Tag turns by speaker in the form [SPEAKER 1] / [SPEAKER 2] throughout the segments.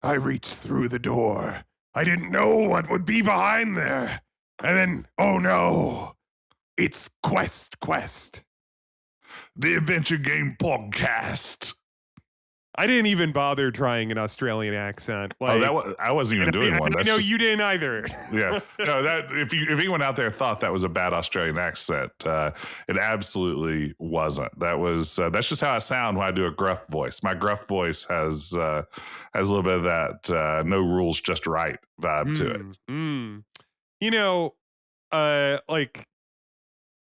[SPEAKER 1] I reached through the door. I didn't know what would be behind there. And then, oh no, it's Quest.
[SPEAKER 2] The Adventure Game Podcast.
[SPEAKER 1] I didn't even bother trying an Australian accent.
[SPEAKER 2] I wasn't even doing one.
[SPEAKER 1] I know you didn't either.
[SPEAKER 2] Yeah. No, that if anyone out there thought that was a bad Australian accent, it absolutely wasn't. That's just how I sound when I do a gruff voice. My gruff voice has a little bit of that no rules, just right vibe to it.
[SPEAKER 1] You know, like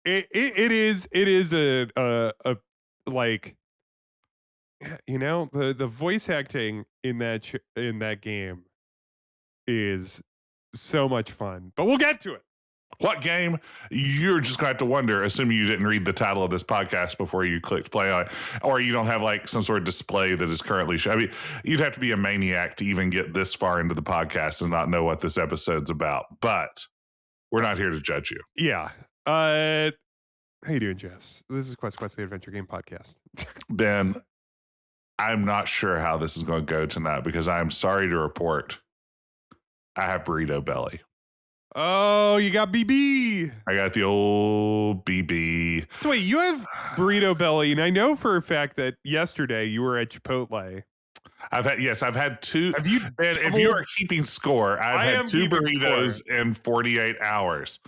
[SPEAKER 1] it is a like, you know, the voice acting in that game is so much fun, but we'll get to it.
[SPEAKER 2] What game? You're just going to have to wonder, assuming you didn't read the title of this podcast before you clicked play on it, or you don't have like some sort of display that is currently showing. I mean, you'd have to be a maniac to even get this far into the podcast and not know what this episode's about, but we're not here to judge you.
[SPEAKER 1] Yeah. How you doing, Jess? This is Quest, the Adventure Game Podcast.
[SPEAKER 2] Ben, I'm not sure how this is going to go tonight because I'm sorry to report I have burrito belly.
[SPEAKER 1] Oh, you got BB.
[SPEAKER 2] I got the old BB.
[SPEAKER 1] So wait, you have burrito belly, and I know for a fact that yesterday you were at Chipotle.
[SPEAKER 2] I've had two.
[SPEAKER 1] Have you?
[SPEAKER 2] And if you are keeping score, I've had two burritos in 48 hours.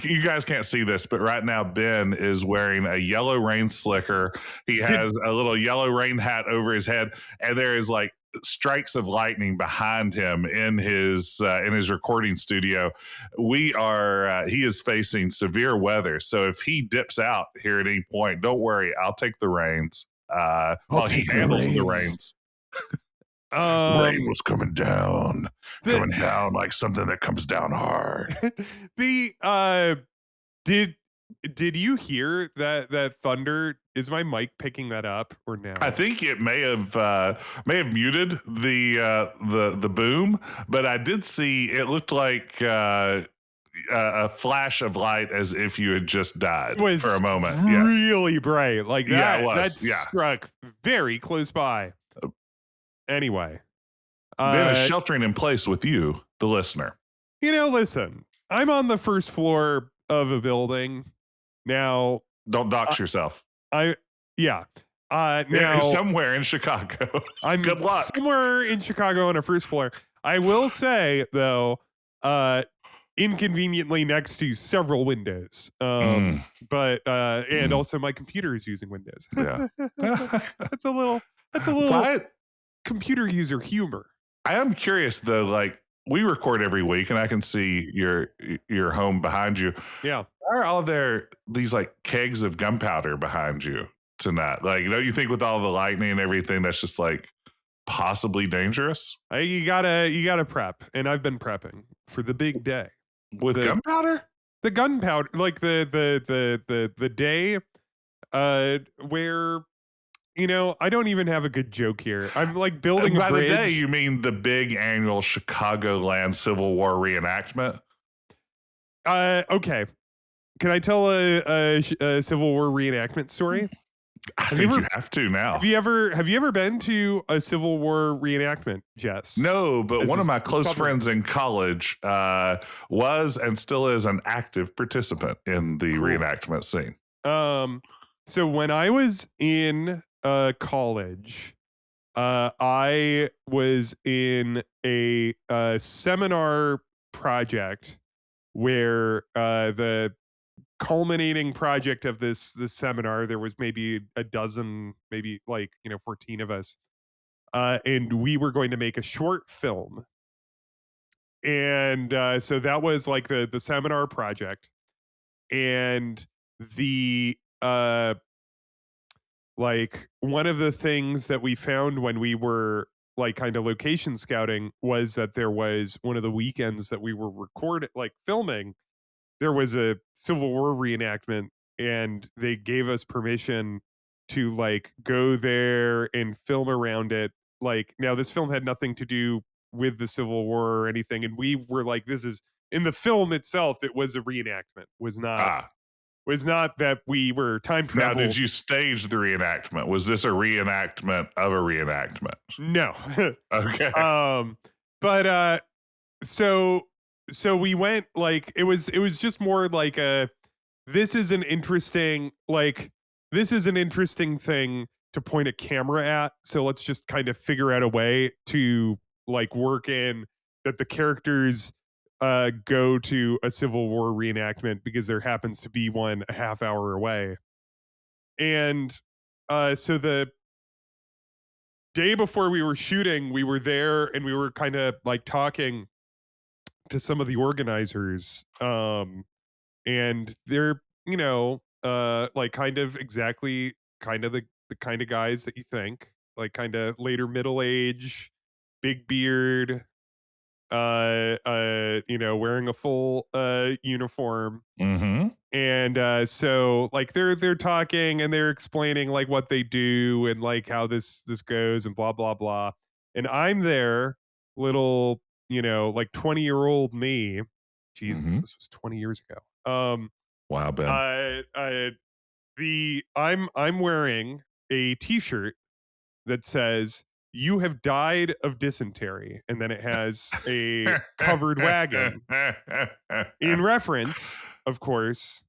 [SPEAKER 2] You guys can't see this, but right now Ben is wearing a yellow rain slicker. He has a little yellow rain hat over his head, and there is like strikes of lightning behind him in his recording studio. He is facing severe weather, so if he dips out here at any point, don't worry, I'll take the reins. While he handles the reins. Rain was coming down like something that comes down hard.
[SPEAKER 1] Did you hear that thunder? Is my mic picking that up or no?
[SPEAKER 2] I think it may have muted the boom, but I did see it looked like a flash of light as if you had just died for a moment.
[SPEAKER 1] Really bright, like that.
[SPEAKER 2] Yeah, it was.
[SPEAKER 1] That struck very close by. Anyway,
[SPEAKER 2] Ben is sheltering in place with you, the listener.
[SPEAKER 1] You know, listen, I'm on the first floor of a building now.
[SPEAKER 2] Don't dox yourself.
[SPEAKER 1] Now
[SPEAKER 2] somewhere in Chicago. Good luck.
[SPEAKER 1] Somewhere in Chicago on a first floor. I will say though, inconveniently next to several windows, but also my computer is using Windows.
[SPEAKER 2] Yeah.
[SPEAKER 1] that's a little computer user humor.
[SPEAKER 2] I am curious though, like we record every week and I can see your home behind you.
[SPEAKER 1] Yeah.
[SPEAKER 2] Why are all these like kegs of gunpowder behind you tonight? Like, don't you think with all the lightning and everything, that's just like possibly dangerous?
[SPEAKER 1] You gotta prep, and I've been prepping for the big day.
[SPEAKER 2] With gunpowder?
[SPEAKER 1] The gunpowder, like the day where, you know, I don't even have a good joke here. I'm like building a bridge.
[SPEAKER 2] By the day, you mean the big annual Chicagoland Civil War reenactment?
[SPEAKER 1] Okay. Can I tell a Civil War reenactment story?
[SPEAKER 2] I think you have to now.
[SPEAKER 1] Have you ever been to a Civil War reenactment, Jess?
[SPEAKER 2] No, but one of my close friends in college was and still is an active participant in the reenactment scene.
[SPEAKER 1] So when I was in college, I was in a seminar project where the culminating project of this seminar, there was maybe a dozen, maybe 14 of us, and we were going to make a short film. And so that was like the seminar project, and the like one of the things that we found when we were like kind of location scouting was that there was one of the weekends that we were filming, there was a Civil War reenactment, and they gave us permission to like go there and film around it. Like, now this film had nothing to do with the Civil War or anything, and we were like, this is in the film itself, it was a reenactment, was not was not that we were time
[SPEAKER 2] Now,
[SPEAKER 1] travel.
[SPEAKER 2] did you stage the reenactment? Was this a reenactment of a reenactment?
[SPEAKER 1] No.
[SPEAKER 2] Okay.
[SPEAKER 1] But so we went, like, it was just more like a, this is an interesting, like, this is an interesting thing to point a camera at, so let's just kind of figure out a way to, like, work in that the characters go to a Civil War reenactment because there happens to be one a half hour away. And so the day before we were shooting, we were there and we were kind of like talking to some of the organizers, and they're, like, kind of exactly kind of the kind of guys that you think, like, kind of later middle age, big beard, wearing a full uniform.
[SPEAKER 2] Mm-hmm.
[SPEAKER 1] And so, like, they're talking and they're explaining, like, what they do and, like, how this goes and blah blah blah. And I'm there, little, like, 20-year-old me. Jesus,
[SPEAKER 2] Mm-hmm.
[SPEAKER 1] this was 20 years ago.
[SPEAKER 2] Wow, Ben.
[SPEAKER 1] I'm wearing a T-shirt that says, "You have died of dysentery," and then it has a covered wagon, in reference, of course,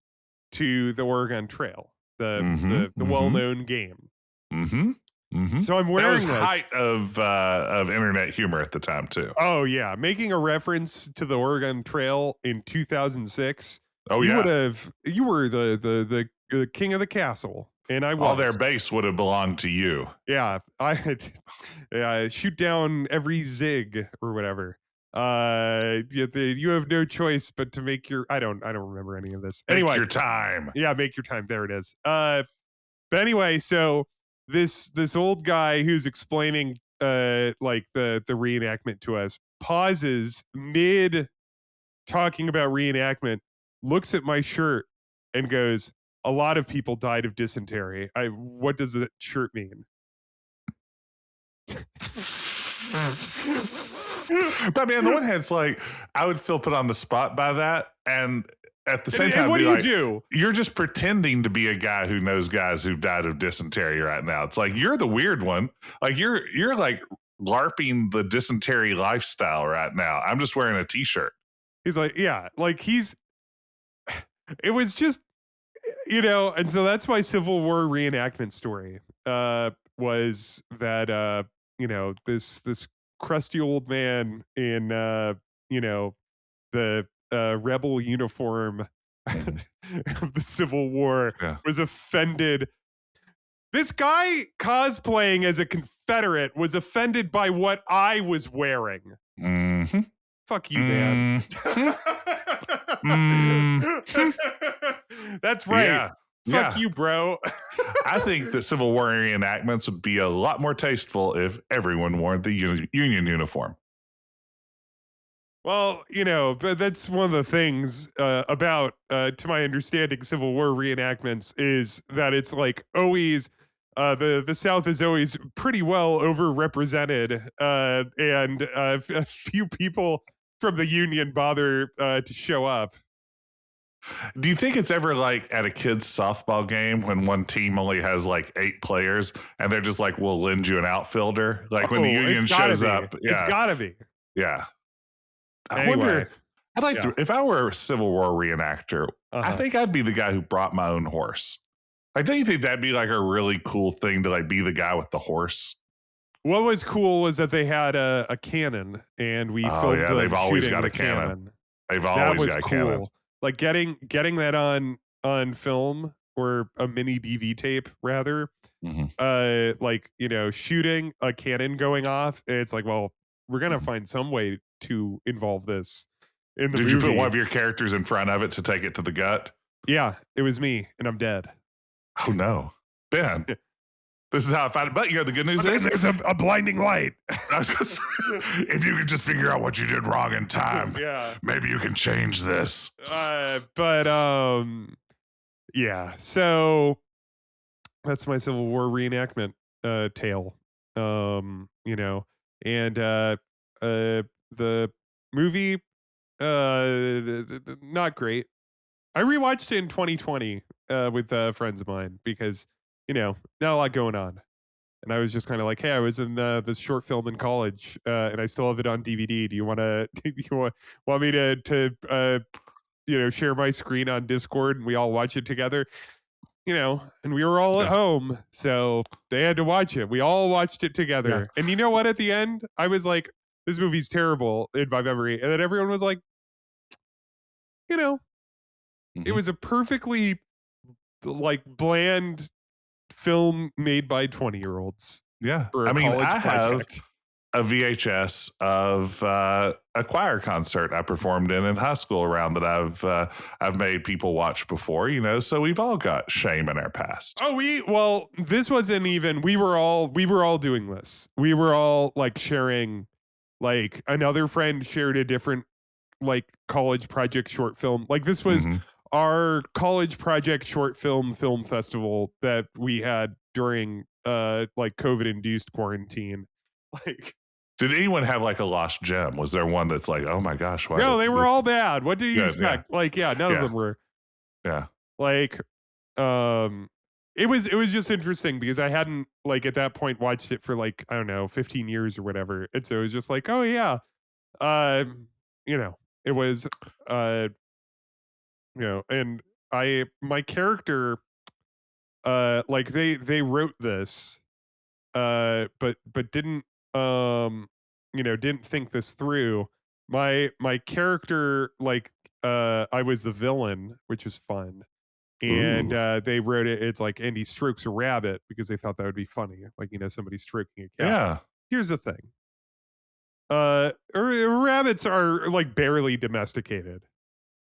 [SPEAKER 1] to the Oregon Trail, the
[SPEAKER 2] Mm-hmm.
[SPEAKER 1] the
[SPEAKER 2] Mm-hmm.
[SPEAKER 1] well-known game.
[SPEAKER 2] Mm-hmm. Mm-hmm.
[SPEAKER 1] So I'm
[SPEAKER 2] That was
[SPEAKER 1] wearing this.
[SPEAKER 2] height of internet humor at the time too.
[SPEAKER 1] Oh yeah, making a reference to the Oregon Trail in 2006.
[SPEAKER 2] Oh
[SPEAKER 1] You would
[SPEAKER 2] yeah.
[SPEAKER 1] have, you were the king of the castle, and I
[SPEAKER 2] All their
[SPEAKER 1] was.
[SPEAKER 2] base would have belonged to you.
[SPEAKER 1] Yeah, I had, shoot down every zig or whatever. You have no choice but to make your. I don't remember any of this.
[SPEAKER 2] Take
[SPEAKER 1] Anyway,
[SPEAKER 2] your time.
[SPEAKER 1] yeah, make your time. There it is. But anyway, so this old guy who's explaining like the reenactment to us pauses mid talking about reenactment, looks at my shirt and goes, "A lot of people died of dysentery. What does that shirt mean?"
[SPEAKER 2] But I mean, on the one hand, it's like I would feel put on the spot by that, and at the same
[SPEAKER 1] And
[SPEAKER 2] time,
[SPEAKER 1] what
[SPEAKER 2] be
[SPEAKER 1] do you
[SPEAKER 2] like,
[SPEAKER 1] do?
[SPEAKER 2] you're just pretending to be a guy who knows guys who've died of dysentery right now. It's like you're the weird one. Like you're like LARPing the dysentery lifestyle right now. I'm just wearing a t-shirt.
[SPEAKER 1] He's like, yeah, like it was just, and so that's my Civil War reenactment story. Was that, this crusty old man in, the rebel uniform
[SPEAKER 2] Mhm.
[SPEAKER 1] of the Civil War
[SPEAKER 2] Yeah.
[SPEAKER 1] was offended. This guy cosplaying as a Confederate was offended by what I was wearing.
[SPEAKER 2] Mm-hmm.
[SPEAKER 1] Fuck you, man. That's right.
[SPEAKER 2] Yeah.
[SPEAKER 1] Fuck
[SPEAKER 2] Yeah.
[SPEAKER 1] you, bro.
[SPEAKER 2] I think the Civil War reenactments would be a lot more tasteful if everyone wore the Union uniform.
[SPEAKER 1] Well, but that's one of the things about, to my understanding, Civil War reenactments is that it's like always, the South is always pretty well overrepresented, and a few people from the Union bother to show up.
[SPEAKER 2] Do you think it's ever like at a kid's softball game when one team only has like 8 players and they're just like, we'll lend you an outfielder? Like when the Union
[SPEAKER 1] It's gotta
[SPEAKER 2] shows
[SPEAKER 1] be.
[SPEAKER 2] up.
[SPEAKER 1] It's
[SPEAKER 2] Yeah.
[SPEAKER 1] gotta be.
[SPEAKER 2] Yeah. I
[SPEAKER 1] Anyway,
[SPEAKER 2] wonder, I'd like
[SPEAKER 1] yeah.
[SPEAKER 2] to, if I were a Civil War reenactor, I
[SPEAKER 1] Uh-huh.
[SPEAKER 2] think I'd be the guy who brought my own horse. Like, don't you think that'd be like a really cool thing to like be the guy with the horse?
[SPEAKER 1] What was cool was that they had a cannon, and we
[SPEAKER 2] Oh
[SPEAKER 1] filmed
[SPEAKER 2] yeah,
[SPEAKER 1] them
[SPEAKER 2] they've always
[SPEAKER 1] shooting
[SPEAKER 2] got
[SPEAKER 1] the
[SPEAKER 2] a cannon. They've
[SPEAKER 1] That
[SPEAKER 2] always
[SPEAKER 1] was
[SPEAKER 2] got a
[SPEAKER 1] cool.
[SPEAKER 2] cannon.
[SPEAKER 1] Like getting that on film, or a mini DV tape rather.
[SPEAKER 2] Mm-hmm.
[SPEAKER 1] Like, shooting a cannon going off. It's like, well, we're gonna
[SPEAKER 2] Mm-hmm.
[SPEAKER 1] find some way to involve this in the
[SPEAKER 2] Did
[SPEAKER 1] movie.
[SPEAKER 2] you put one of your characters in front of it to take it to the gut?
[SPEAKER 1] Yeah, it was me, and I'm dead.
[SPEAKER 2] Oh no, Ben. This is how I found it. But the good news is
[SPEAKER 1] there's a blinding light.
[SPEAKER 2] If you could just figure out what you did wrong in time,
[SPEAKER 1] Yeah.
[SPEAKER 2] maybe you can change this.
[SPEAKER 1] But yeah. So that's my Civil War reenactment tale. And the movie, not great. I rewatched it in 2020 with friends of mine because, not a lot going on. And I was just kind of like, hey, I was in this short film in college, and I still have it on DVD. Do you want to? Do you want me to share my screen on Discord and we all watch it together? And we were all at home, so they had to watch it. We all watched it together. And you know what? At the end, I was like, this movie's terrible in my memory. And then everyone was like, it was a perfectly bland film made by 20-year-olds.
[SPEAKER 2] Yeah.
[SPEAKER 1] For a college project.
[SPEAKER 2] Have a VHS of a choir concert I performed in high school around that I've made people watch before, so we've all got shame in our past.
[SPEAKER 1] Oh, this wasn't even, we were all doing this. We were all sharing, another friend shared a different college project short film. This was our college project short film festival that we had during COVID induced quarantine.
[SPEAKER 2] Did anyone have a lost gem? Was there one that's oh my gosh? Why
[SPEAKER 1] no, they were all bad. What did you expect? None of them were.
[SPEAKER 2] Yeah.
[SPEAKER 1] It was just interesting because I hadn't at that point watched it for I don't know 15 years or whatever, and so it was just oh yeah, it was and my character they wrote this but didn't didn't think this through. My character I was the villain, which was fun. And they wrote it, it's and he strokes a rabbit because they thought that would be funny, somebody stroking a cat.
[SPEAKER 2] Yeah.
[SPEAKER 1] Here's the thing. Rabbits are barely domesticated.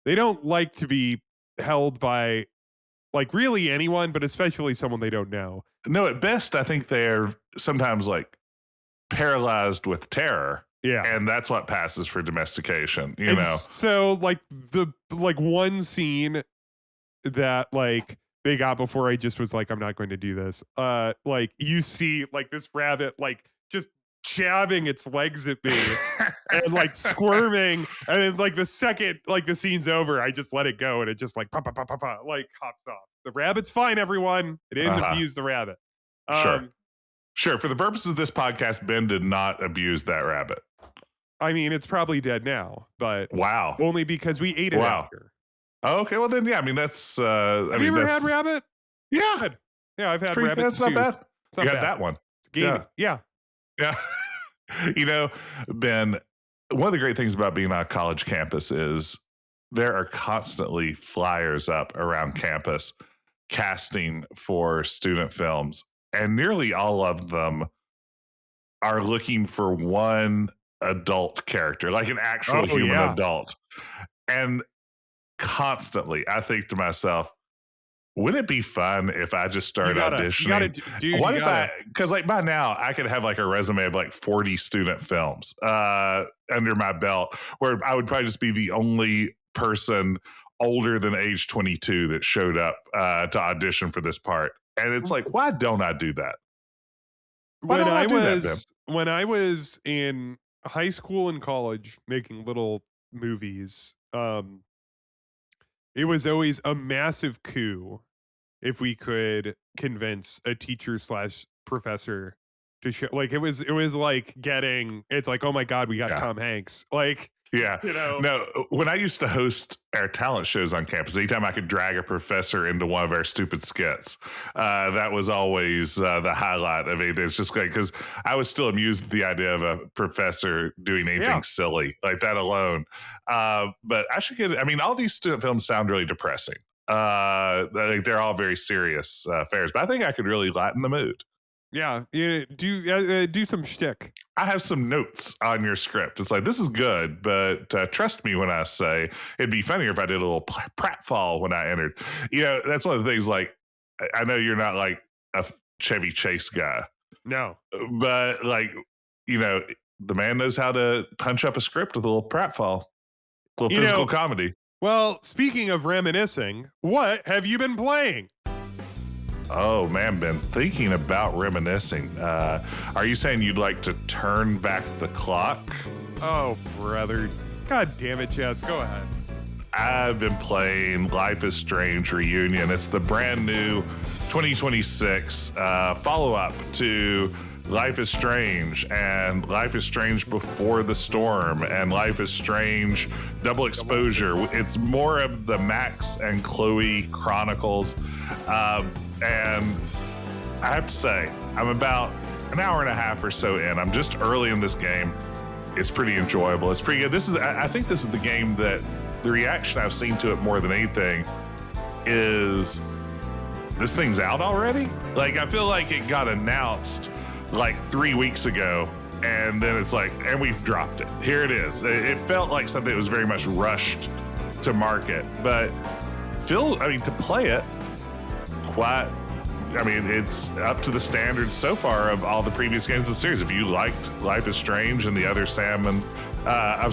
[SPEAKER 1] They don't like to be held by really anyone, but especially someone they don't know.
[SPEAKER 2] No, at best, I think they're sometimes paralyzed with terror.
[SPEAKER 1] Yeah.
[SPEAKER 2] And that's what passes for domestication, you know.
[SPEAKER 1] So the one scene that they got before I just was I'm not going to do this. You see this rabbit just jabbing its legs at me and squirming, and then the second the scene's over, I just let it go and it just pa pa pa pa pa hops off. The rabbit's fine, everyone. It didn't abuse the rabbit.
[SPEAKER 2] Sure. For the purposes of this podcast, Ben did not abuse that rabbit.
[SPEAKER 1] I mean, it's probably dead now, but
[SPEAKER 2] wow,
[SPEAKER 1] only because we ate it after.
[SPEAKER 2] Oh, okay, well then, yeah. I mean, that's.
[SPEAKER 1] Have you ever had rabbit?
[SPEAKER 2] Yeah,
[SPEAKER 1] I've had rabbit.
[SPEAKER 2] That's not bad.
[SPEAKER 1] You
[SPEAKER 2] had that one.
[SPEAKER 1] Yeah.
[SPEAKER 2] Ben, one of the great things about being on a college campus is there are constantly flyers up around campus casting for student films, and nearly all of them are looking for one adult character, an actual human adult. And constantly I think to myself, wouldn't it be fun if I just started auditioning? Because by now I could have a resume of 40 student films under my belt, where I would probably just be the only person older than age 22 that showed up to audition for this part. And it's why don't I do that?
[SPEAKER 1] When I was in high school and college making little movies, it was always a massive coup if we could convince a teacher / professor to show. It was getting. It's oh my god, we got Tom Hanks.
[SPEAKER 2] Yeah. No, when I used to host our talent shows on campus, anytime I could drag a professor into one of our stupid skits, that was always the highlight of it. It's just because I was still amused at the idea of a professor doing anything silly like that alone. But I should get, all these student films sound really depressing. They're all very serious affairs, but I think I could really lighten the mood.
[SPEAKER 1] Yeah, do some shtick.
[SPEAKER 2] I have some notes on your script. It's this is good, but trust me when I say it'd be funnier if I did a little pratfall when I entered. That's one of the things. I know you're not a Chevy Chase guy.
[SPEAKER 1] No,
[SPEAKER 2] but the man knows how to punch up a script with a little pratfall, a little physical comedy.
[SPEAKER 1] Well, speaking of reminiscing, what have you been playing?
[SPEAKER 2] Oh, man, been thinking about reminiscing. Are you saying you'd like to turn back the clock?
[SPEAKER 1] Oh, brother. God damn it, Jess. Go ahead.
[SPEAKER 2] I've been playing Life is Strange Reunion. It's the brand new 2026 follow-up to Life is Strange and Life is Strange Before the Storm and Life is Strange Double Exposure. It's more of the Max and Chloe Chronicles. And I have to say, I'm about an hour and a half or so in. I'm just early in this game. It's pretty enjoyable. It's pretty good. I think this is the game that the reaction I've seen to it more than anything is, this thing's out already? Like, I feel like it got announced like 3 weeks ago, and then it's like, and we've dropped it. Here it is. It felt like something that was very much rushed to market, but to play it, it's up to the standards so far of all the previous games of the series. If you liked Life is Strange and the other Sam and all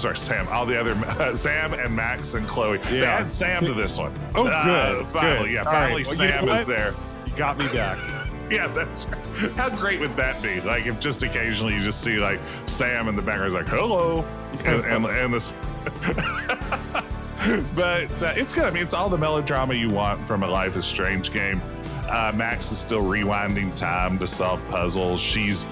[SPEAKER 2] the other Sam and Max and Chloe, they add Sam to this one.
[SPEAKER 1] Oh, good.
[SPEAKER 2] Finally,
[SPEAKER 1] good.
[SPEAKER 2] Yeah, finally Sam is there.
[SPEAKER 1] You got me back.
[SPEAKER 2] Yeah, that's right. How great would that be? Like, if just occasionally you just see like Sam in the background is like, hello, and this. But it's good. I mean, it's all the melodrama you want from a Life is Strange game. Max is still rewinding time to solve puzzles. She's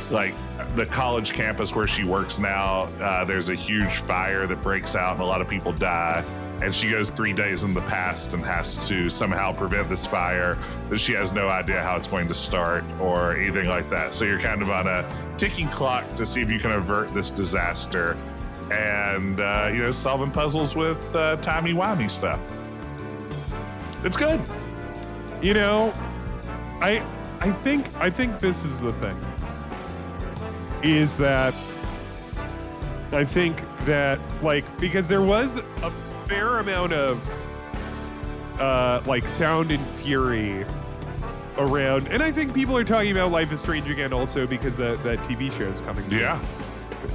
[SPEAKER 2] like, the college campus where she works now, there's a huge fire that breaks out and a lot of people die. And she goes 3 days in the past and has to somehow prevent this fire that she has no idea how it's going to start or anything like that. So you're kind of on a ticking clock to see if you can avert this disaster and, solving puzzles with timey-wimey stuff. It's good.
[SPEAKER 1] I think this is the thing, is that I think that, like, because there was a fair amount of sound and fury around, and I think people are talking about Life is Strange again also because that TV show is coming soon.
[SPEAKER 2] Yeah.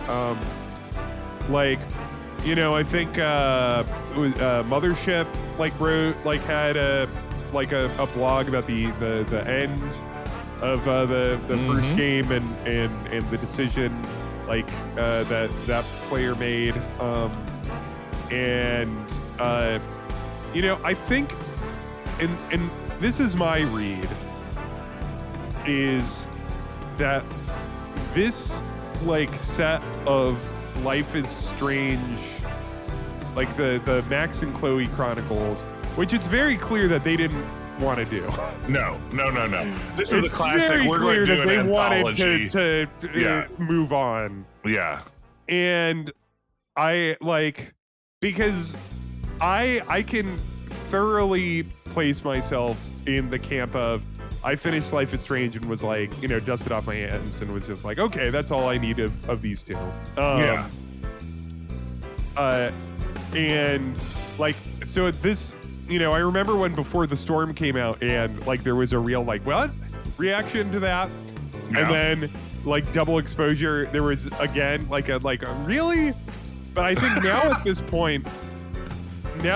[SPEAKER 1] I think Mothership wrote had a blog about the end of the first game and the decision that player made, I think and this is my read, is that this set of Life is Strange, the Max and Chloe Chronicles, which it's very clear that they didn't want to do.
[SPEAKER 2] No. This is the classic. We're going to do an anthology.
[SPEAKER 1] They wanted to move on.
[SPEAKER 2] Yeah.
[SPEAKER 1] And because I can thoroughly place myself in the camp of, I finished Life is Strange and was dusted off my hands and was just like, okay, that's all I need of these two.
[SPEAKER 2] Yeah.
[SPEAKER 1] So this, I remember when Before the Storm came out and there was a real what reaction to that.
[SPEAKER 2] Yeah.
[SPEAKER 1] And then Double Exposure, there was again a really, but I think now at this point, the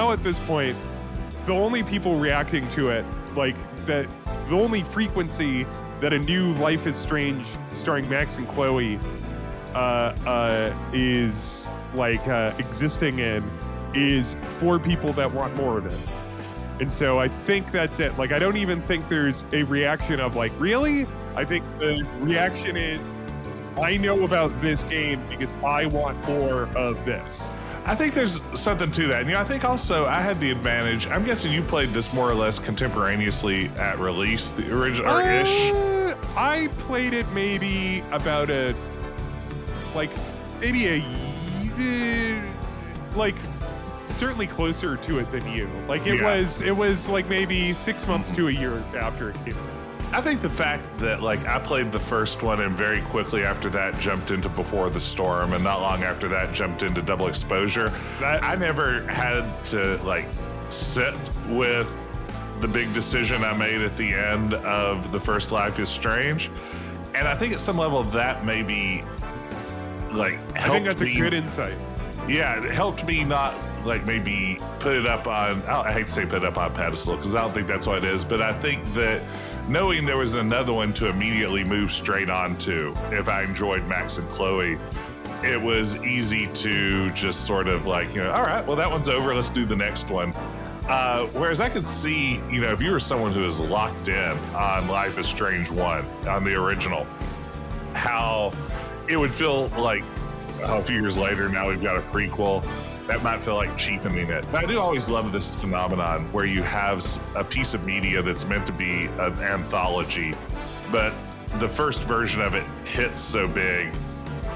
[SPEAKER 1] only people reacting to it, the only frequency that a new Life is Strange starring Max and Chloe is existing in, is for people that want more of it. And so I think that's it. I don't even think there's a reaction of really? I think the reaction is, I know about this game because I want more of this.
[SPEAKER 2] I think there's something to that. And I think also I had the advantage. I'm guessing you played this more or less contemporaneously at release, the original ish.
[SPEAKER 1] I played it maybe about certainly closer to it than you. It was maybe 6 months to a year after it came out.
[SPEAKER 2] I think the fact that I played the first one and very quickly after that jumped into Before the Storm, and not long after that jumped into Double Exposure. I never had to sit with the big decision I made at the end of the first Life is Strange. And I think at some level that maybe
[SPEAKER 1] I think that's a good insight.
[SPEAKER 2] Yeah, it helped me not maybe put it up on, I hate to say put it up on a pedestal because I don't think that's what it is, but I think that knowing there was another one to immediately move straight onto if I enjoyed Max and Chloe it was easy to just sort of like, all right, well, that one's over. Let's do the next one. Whereas I could see, if you were someone who is locked in on Life is Strange 1, on the original, how it would feel like a few years later, now we've got a prequel. That might feel like cheapening it. But I do always love this phenomenon where you have a piece of media that's meant to be an anthology, but the first version of it hits so big,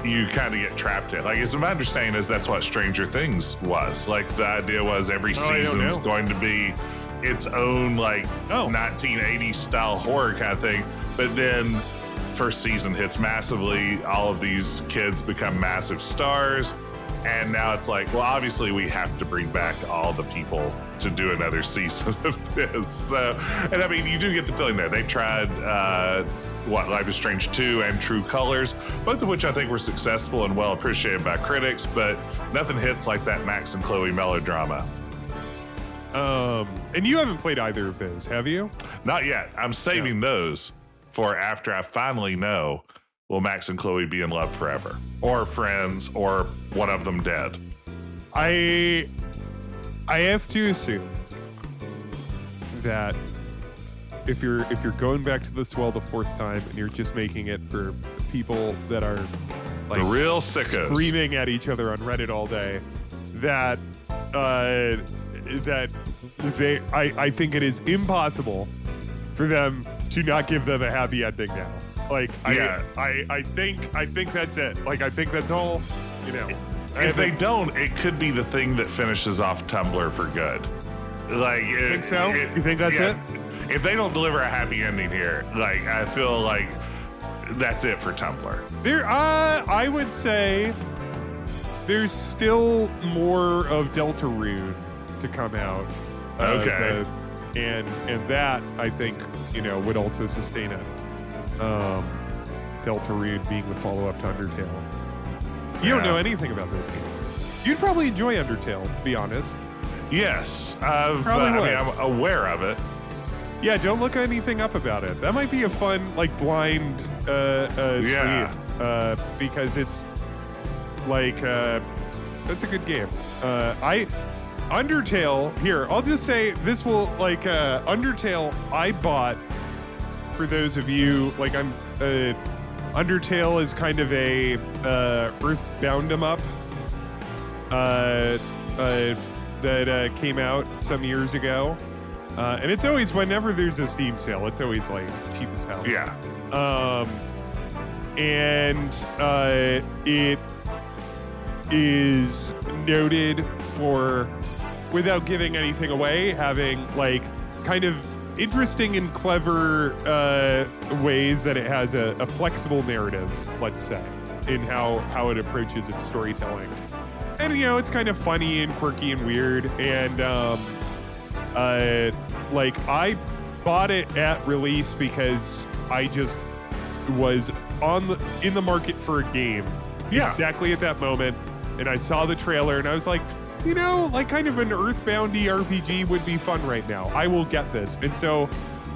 [SPEAKER 2] you kind of get trapped in. Like, it's my understanding is that's what Stranger Things was. Like, the idea was every season's going to be its own, like, 1980s style horror kind of thing. But then first season hits massively. All of these kids become massive stars. And now it's like, well, obviously we have to bring back all the people to do another season of this. So, and I mean, you do get the feeling that they tried, Life is Strange 2 and True Colors, both of which I think were successful and well appreciated by critics, but nothing hits like that Max and Chloe melodrama.
[SPEAKER 1] And you haven't played either of those, have you?
[SPEAKER 2] Not yet. I'm saving those for after I finally know, will Max and Chloe be in love forever? Or friends, or one of them dead?
[SPEAKER 1] I have to assume that if you're going back to this well the fourth time and you're just making it for people that are like
[SPEAKER 2] the real sickos
[SPEAKER 1] screaming at each other on Reddit all day, that I think it is impossible for them to not give them a happy ending now. Like, I think that's it. Like, I think that's all,
[SPEAKER 2] If they don't, it could be the thing that finishes off Tumblr for good. Like,
[SPEAKER 1] you think so? You think that's it?
[SPEAKER 2] If they don't deliver a happy ending here, like, I feel like that's it for Tumblr.
[SPEAKER 1] I would say there's still more of Deltarune to come out.
[SPEAKER 2] Okay.
[SPEAKER 1] And that, I think, would also sustain it. Deltarune being the follow-up to Undertale. You don't know anything about those games. You'd probably enjoy Undertale, to be honest.
[SPEAKER 2] Yes, I'm aware of it.
[SPEAKER 1] Yeah, don't look anything up about it. That might be a fun, like, blind stream. Because it's like that's a good game. Undertale, here, I'll just say this will, like, Undertale I bought, for those of you, like, Undertale is kind of a Earthbound 'em up that came out some years ago. And it's always, whenever there's a Steam sale, it's always, like, cheap as hell.
[SPEAKER 2] Yeah.
[SPEAKER 1] And it is noted for, without giving anything away, having, like, kind of interesting and clever ways that it has a flexible narrative, let's say, in how it approaches its storytelling. And, it's kind of funny and quirky and weird. And, like, I bought it at release because I just was in the market for a game exactly at that moment. And I saw the trailer and I was like, like, kind of an Earthboundy RPG would be fun right now. I will get this. And so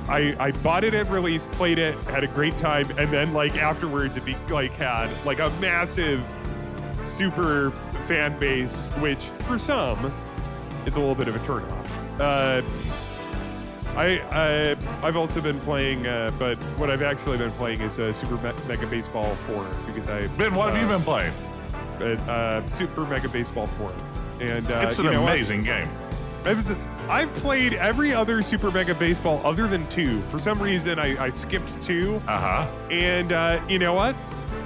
[SPEAKER 1] I bought it at release, played it, had a great time, and then, like, afterwards it had like a massive super fan base, which for some is a little bit of a turnoff. I've also been playing, but what I've actually been playing is Super Mega Baseball 4, because
[SPEAKER 2] Ben, what have you been playing?
[SPEAKER 1] Super Mega Baseball 4. And
[SPEAKER 2] it's an amazing game.
[SPEAKER 1] I've played every other Super Mega Baseball other than 2. For some reason, I skipped 2. And you know what?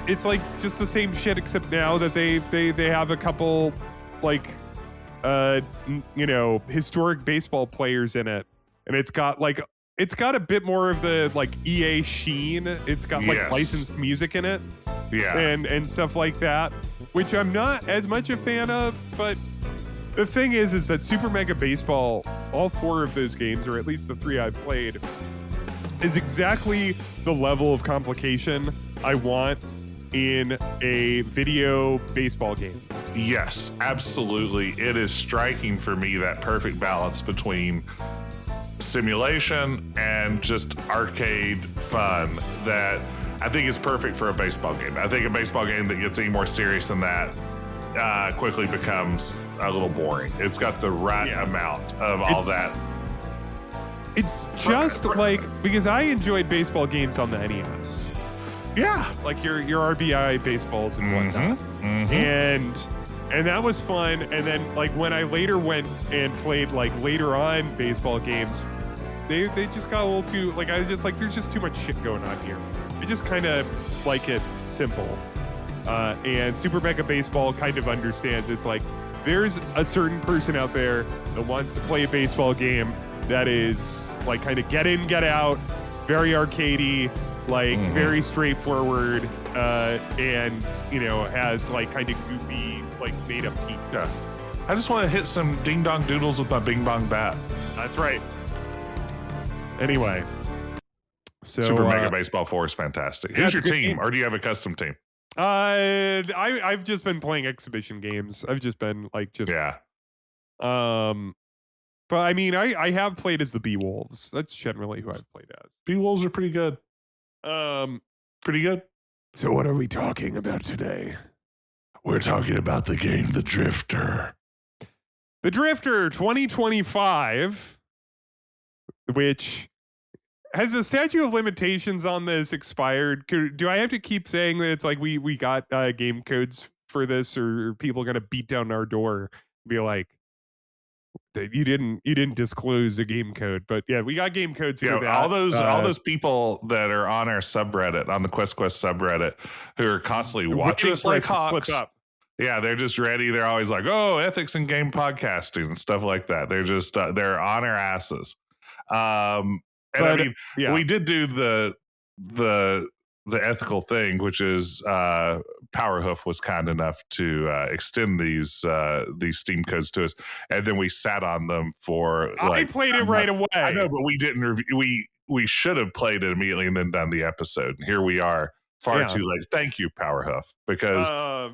[SPEAKER 1] It's like just the same shit, except now that they have a couple, like, historic baseball players in it, and it's got a bit more of the, like, EA sheen. It's got, like, licensed music in it, and stuff like that, which I'm not as much a fan of. But the thing is that Super Mega Baseball, all 4 of those games, or at least the 3 I've played, is exactly the level of complication I want in a video baseball game.
[SPEAKER 2] Yes, absolutely. It is striking for me, that perfect balance between simulation and just arcade fun, that I think it's perfect for a baseball game. I think a baseball game that gets any more serious than that quickly becomes a little boring. It's got the right amount of all that.
[SPEAKER 1] It's just like, because I enjoyed baseball games on the NES.
[SPEAKER 2] Yeah,
[SPEAKER 1] like your RBI baseballs and whatnot, and that was fun. And then like when I later went and played like later on baseball games, they just got a little too like, I was just like, there's just too much shit going on here. I just kind of like it simple. And Super Mega Baseball kind of understands it's like there's a certain person out there that wants to play a baseball game that is like kind of get in, get out, very arcadey, like very straightforward, and has like kind of goofy, like made up teams.
[SPEAKER 2] Yeah. I just want to hit some ding dong doodles with my bing bong bat.
[SPEAKER 1] That's right. Anyway, so
[SPEAKER 2] Super Mega Baseball 4 is fantastic. Who's your team, or do you have a custom team?
[SPEAKER 1] I've just been playing exhibition games. I've just been like But I mean, I have played as the Beewolves. That's generally who I've played as.
[SPEAKER 2] Beewolves are pretty good. Pretty good.
[SPEAKER 1] So what are we talking about today?
[SPEAKER 2] We're talking about the game The Drifter.
[SPEAKER 1] The Drifter 2025, which has the statute of limitations on this expired. Do I have to keep saying that it's like we got game codes for this, or are people going to beat down our door and be like, you didn't disclose a game code? But yeah, we got game codes for that.
[SPEAKER 2] All those people that are on our subreddit, on the Quest subreddit, who are constantly watching us like hawks. Slip up. Yeah, they're just ready. They're always like, "Oh, ethics in game podcasting and stuff like that." They're just they're on our asses. We did do the ethical thing, which is Powerhoof was kind enough to extend these Steam codes to us, and then we sat on them for.
[SPEAKER 1] I played it right away.
[SPEAKER 2] I know, but we didn't review. We should have played it immediately and then done the episode. And here we are, far too late. Thank you, Powerhoof, because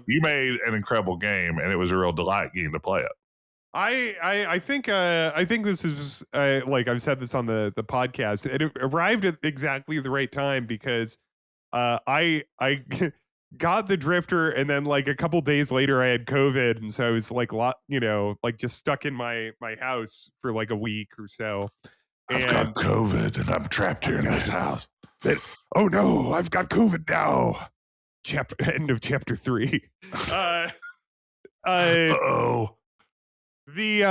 [SPEAKER 2] you made an incredible game, and it was a real delight getting to play it.
[SPEAKER 1] I think this is like I've said this on the podcast. It arrived at exactly the right time because I got the Drifter, and then like a couple days later I had COVID, and so I was like like just stuck in my house for like a week or so.
[SPEAKER 2] I've got COVID and I'm trapped here in this house.
[SPEAKER 1] Oh no, I've got COVID now. End of chapter 3.
[SPEAKER 2] Uh-oh.
[SPEAKER 1] The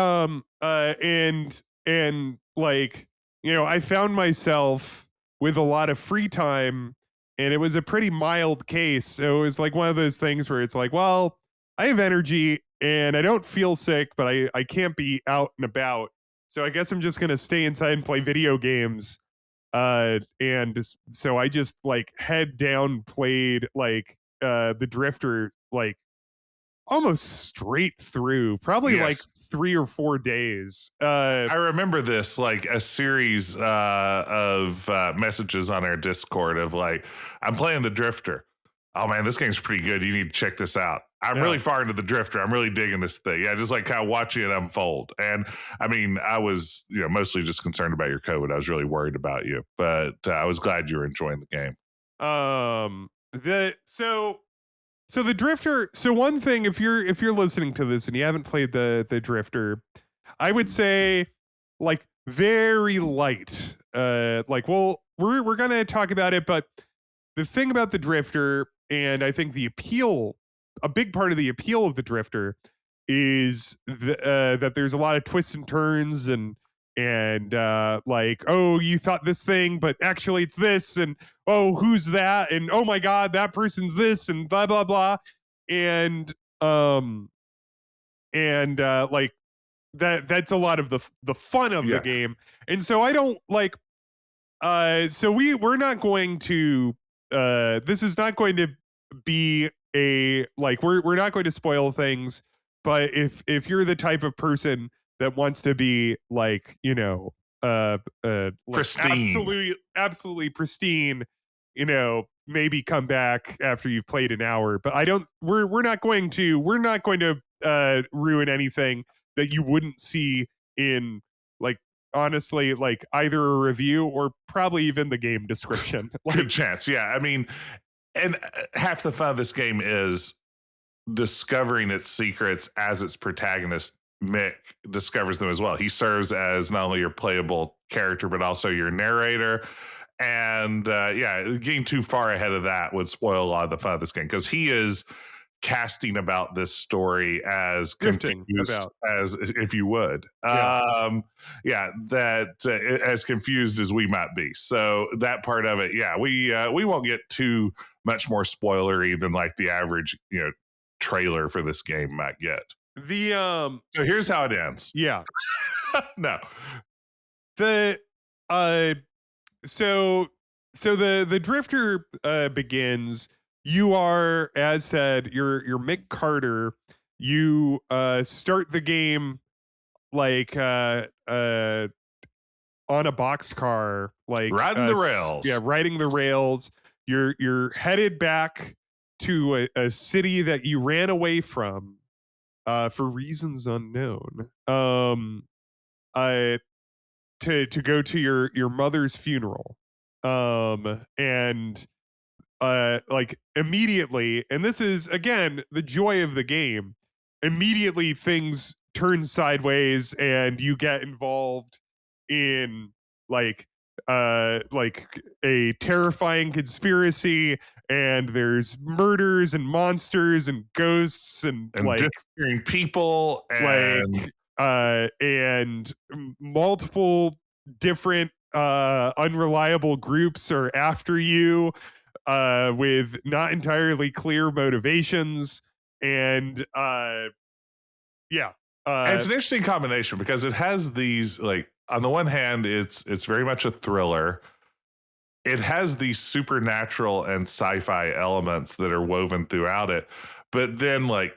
[SPEAKER 1] and like I found myself with a lot of free time, and it was a pretty mild case. So it was like one of those things where it's like, well, I have energy and I don't feel sick, but I can't be out and about. So I guess I'm just gonna stay inside and play video games. And so I just like head down played like the Drifter like almost straight through, probably like 3 or 4 days.
[SPEAKER 2] I remember this like a series of messages on our Discord of like, I'm playing the Drifter. Oh man, this game's pretty good. You need to check this out. I'm really far into the Drifter. I'm really digging this thing. Yeah, just like kind of watching it unfold. And I mean, I was mostly just concerned about your COVID. I was really worried about you, but I was glad you were enjoying the game.
[SPEAKER 1] So the Drifter. So one thing, if you're listening to this and you haven't played the Drifter, I would say like very light. Like, well, we're gonna talk about it, but the thing about the Drifter, and I think a big part of the appeal of the Drifter is that there's a lot of twists and turns and like, oh, you thought this thing, but actually it's this, and oh, who's that, and oh my god, that person's this, and blah blah blah, and like that's a lot of the fun of the game. And so I don't like so we're not going to this is not going to be a like we're not going to spoil things, but if you're the type of person that wants to be like
[SPEAKER 2] pristine,
[SPEAKER 1] absolutely pristine, maybe come back after you've played an hour. But we're not going to ruin anything that you wouldn't see in like honestly like either a review or probably even the game description. Like,
[SPEAKER 2] good chance. Yeah. I mean, and half the fun of this game is discovering its secrets as its protagonist Mick discovers them as well. He serves as not only your playable character but also your narrator. And getting too far ahead of that would spoil a lot of the fun of this game because he is casting about this story as
[SPEAKER 1] drifting
[SPEAKER 2] confused
[SPEAKER 1] about.
[SPEAKER 2] as if you would as confused as we might be. So that part of it, we won't get too much more spoilery than like the average trailer for this game might get.
[SPEAKER 1] The
[SPEAKER 2] so here's how it ends.
[SPEAKER 1] Yeah.
[SPEAKER 2] No.
[SPEAKER 1] The so the drifter begins. You are, as said, you're Mick Carter. You start the game like on a boxcar, like
[SPEAKER 2] riding the rails.
[SPEAKER 1] Yeah, riding the rails. You're headed back to a city that you ran away from for reasons unknown. To go to your mother's funeral. And like immediately, and this is again the joy of the game, immediately things turn sideways and you get involved in like a terrifying conspiracy, and there's murders and monsters and ghosts and like
[SPEAKER 2] disappearing people and
[SPEAKER 1] and multiple different unreliable groups are after you with not entirely clear motivations. And and
[SPEAKER 2] it's an interesting combination because it has these, like, on the one hand, it's very much a thriller. It has these supernatural and sci-fi elements that are woven throughout it, but then like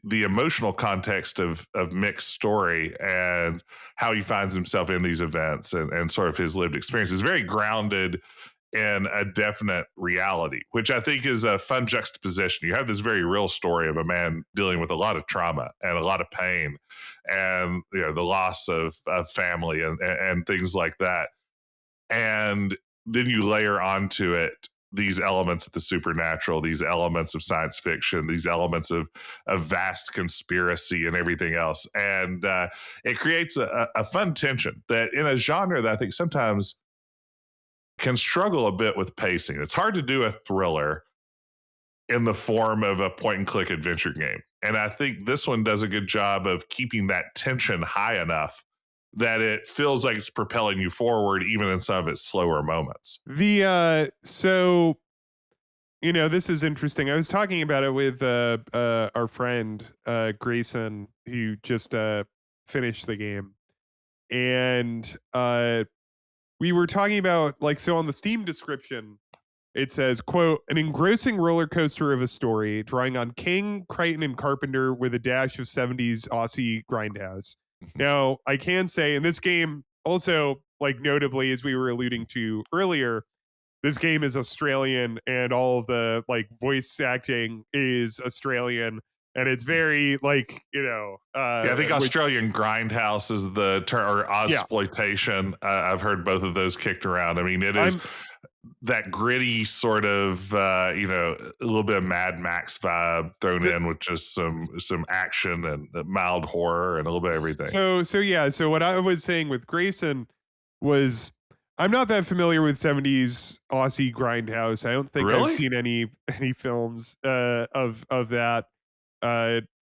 [SPEAKER 2] the emotional context of Mick's story and how he finds himself in these events and sort of his lived experience is very grounded in a definite reality, which I think is a fun juxtaposition. You have this very real story of a man dealing with a lot of trauma and a lot of pain and the loss of family and things like that. And then you layer onto it these elements of the supernatural, these elements of science fiction, these elements of vast conspiracy and everything else. And it creates a fun tension that in a genre that I think sometimes can struggle a bit with pacing. It's hard to do a thriller in the form of a point and click adventure game. And I think this one does a good job of keeping that tension high enough that it feels like it's propelling you forward, even in some of its slower moments.
[SPEAKER 1] So, this is interesting. I was talking about it with our friend Grayson, who just finished the game, and we were talking about so on the Steam description, it says, quote, an engrossing roller coaster of a story drawing on King, Crichton, and Carpenter with a dash of 70s Aussie grindhouse. Now, I can say in this game, also, notably, as we were alluding to earlier, this game is Australian and all of the voice acting is Australian. And it's very
[SPEAKER 2] I think Australian grindhouse is the term, or Ozploitation. I've heard both of those kicked around. I mean, it is that gritty sort of a little bit of Mad Max vibe thrown in with just some action and mild horror and a little bit of everything.
[SPEAKER 1] So what I was saying with Grayson was I'm not that familiar with 70s Aussie grindhouse. I don't think I've seen any films of that.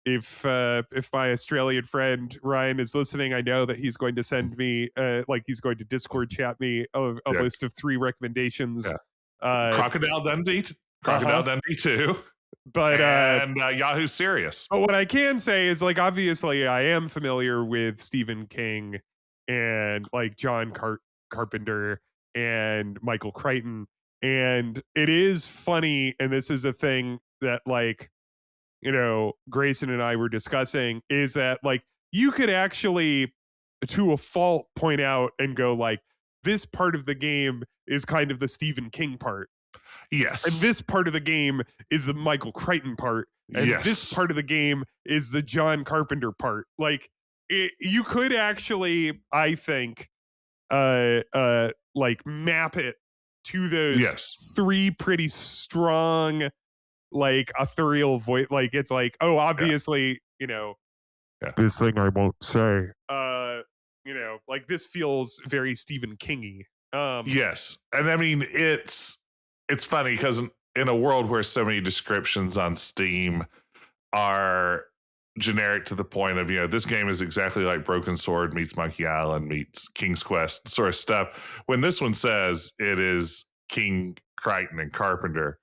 [SPEAKER 1] If my Australian friend Ryan is listening, I know that he's going to send me he's going to Discord chat me a list of 3 recommendations.
[SPEAKER 2] Crocodile Dundee 2,
[SPEAKER 1] but
[SPEAKER 2] and Yahoo Serious.
[SPEAKER 1] But what I can say is obviously I am familiar with Stephen King and John Carpenter and Michael Crichton, and it is funny, and this is a thing that Grayson and I were discussing, is that you could actually to a fault point out and go this part of the game is kind of the Stephen King part.
[SPEAKER 2] Yes.
[SPEAKER 1] And this part of the game is the Michael Crichton part. And
[SPEAKER 2] yes.
[SPEAKER 1] This part of the game is the John Carpenter part. You could actually, I think, like map it to those
[SPEAKER 2] Yes.
[SPEAKER 1] 3 pretty strong, like ethereal voice. Like it's like, oh, obviously, this thing I won't say. Like this feels very Stephen Kingy.
[SPEAKER 2] Yes, and I mean it's funny because in a world where so many descriptions on Steam are generic to the point of, this game is exactly like Broken Sword meets Monkey Island meets King's Quest sort of stuff. When this one says it is King, Crichton, and Carpenter,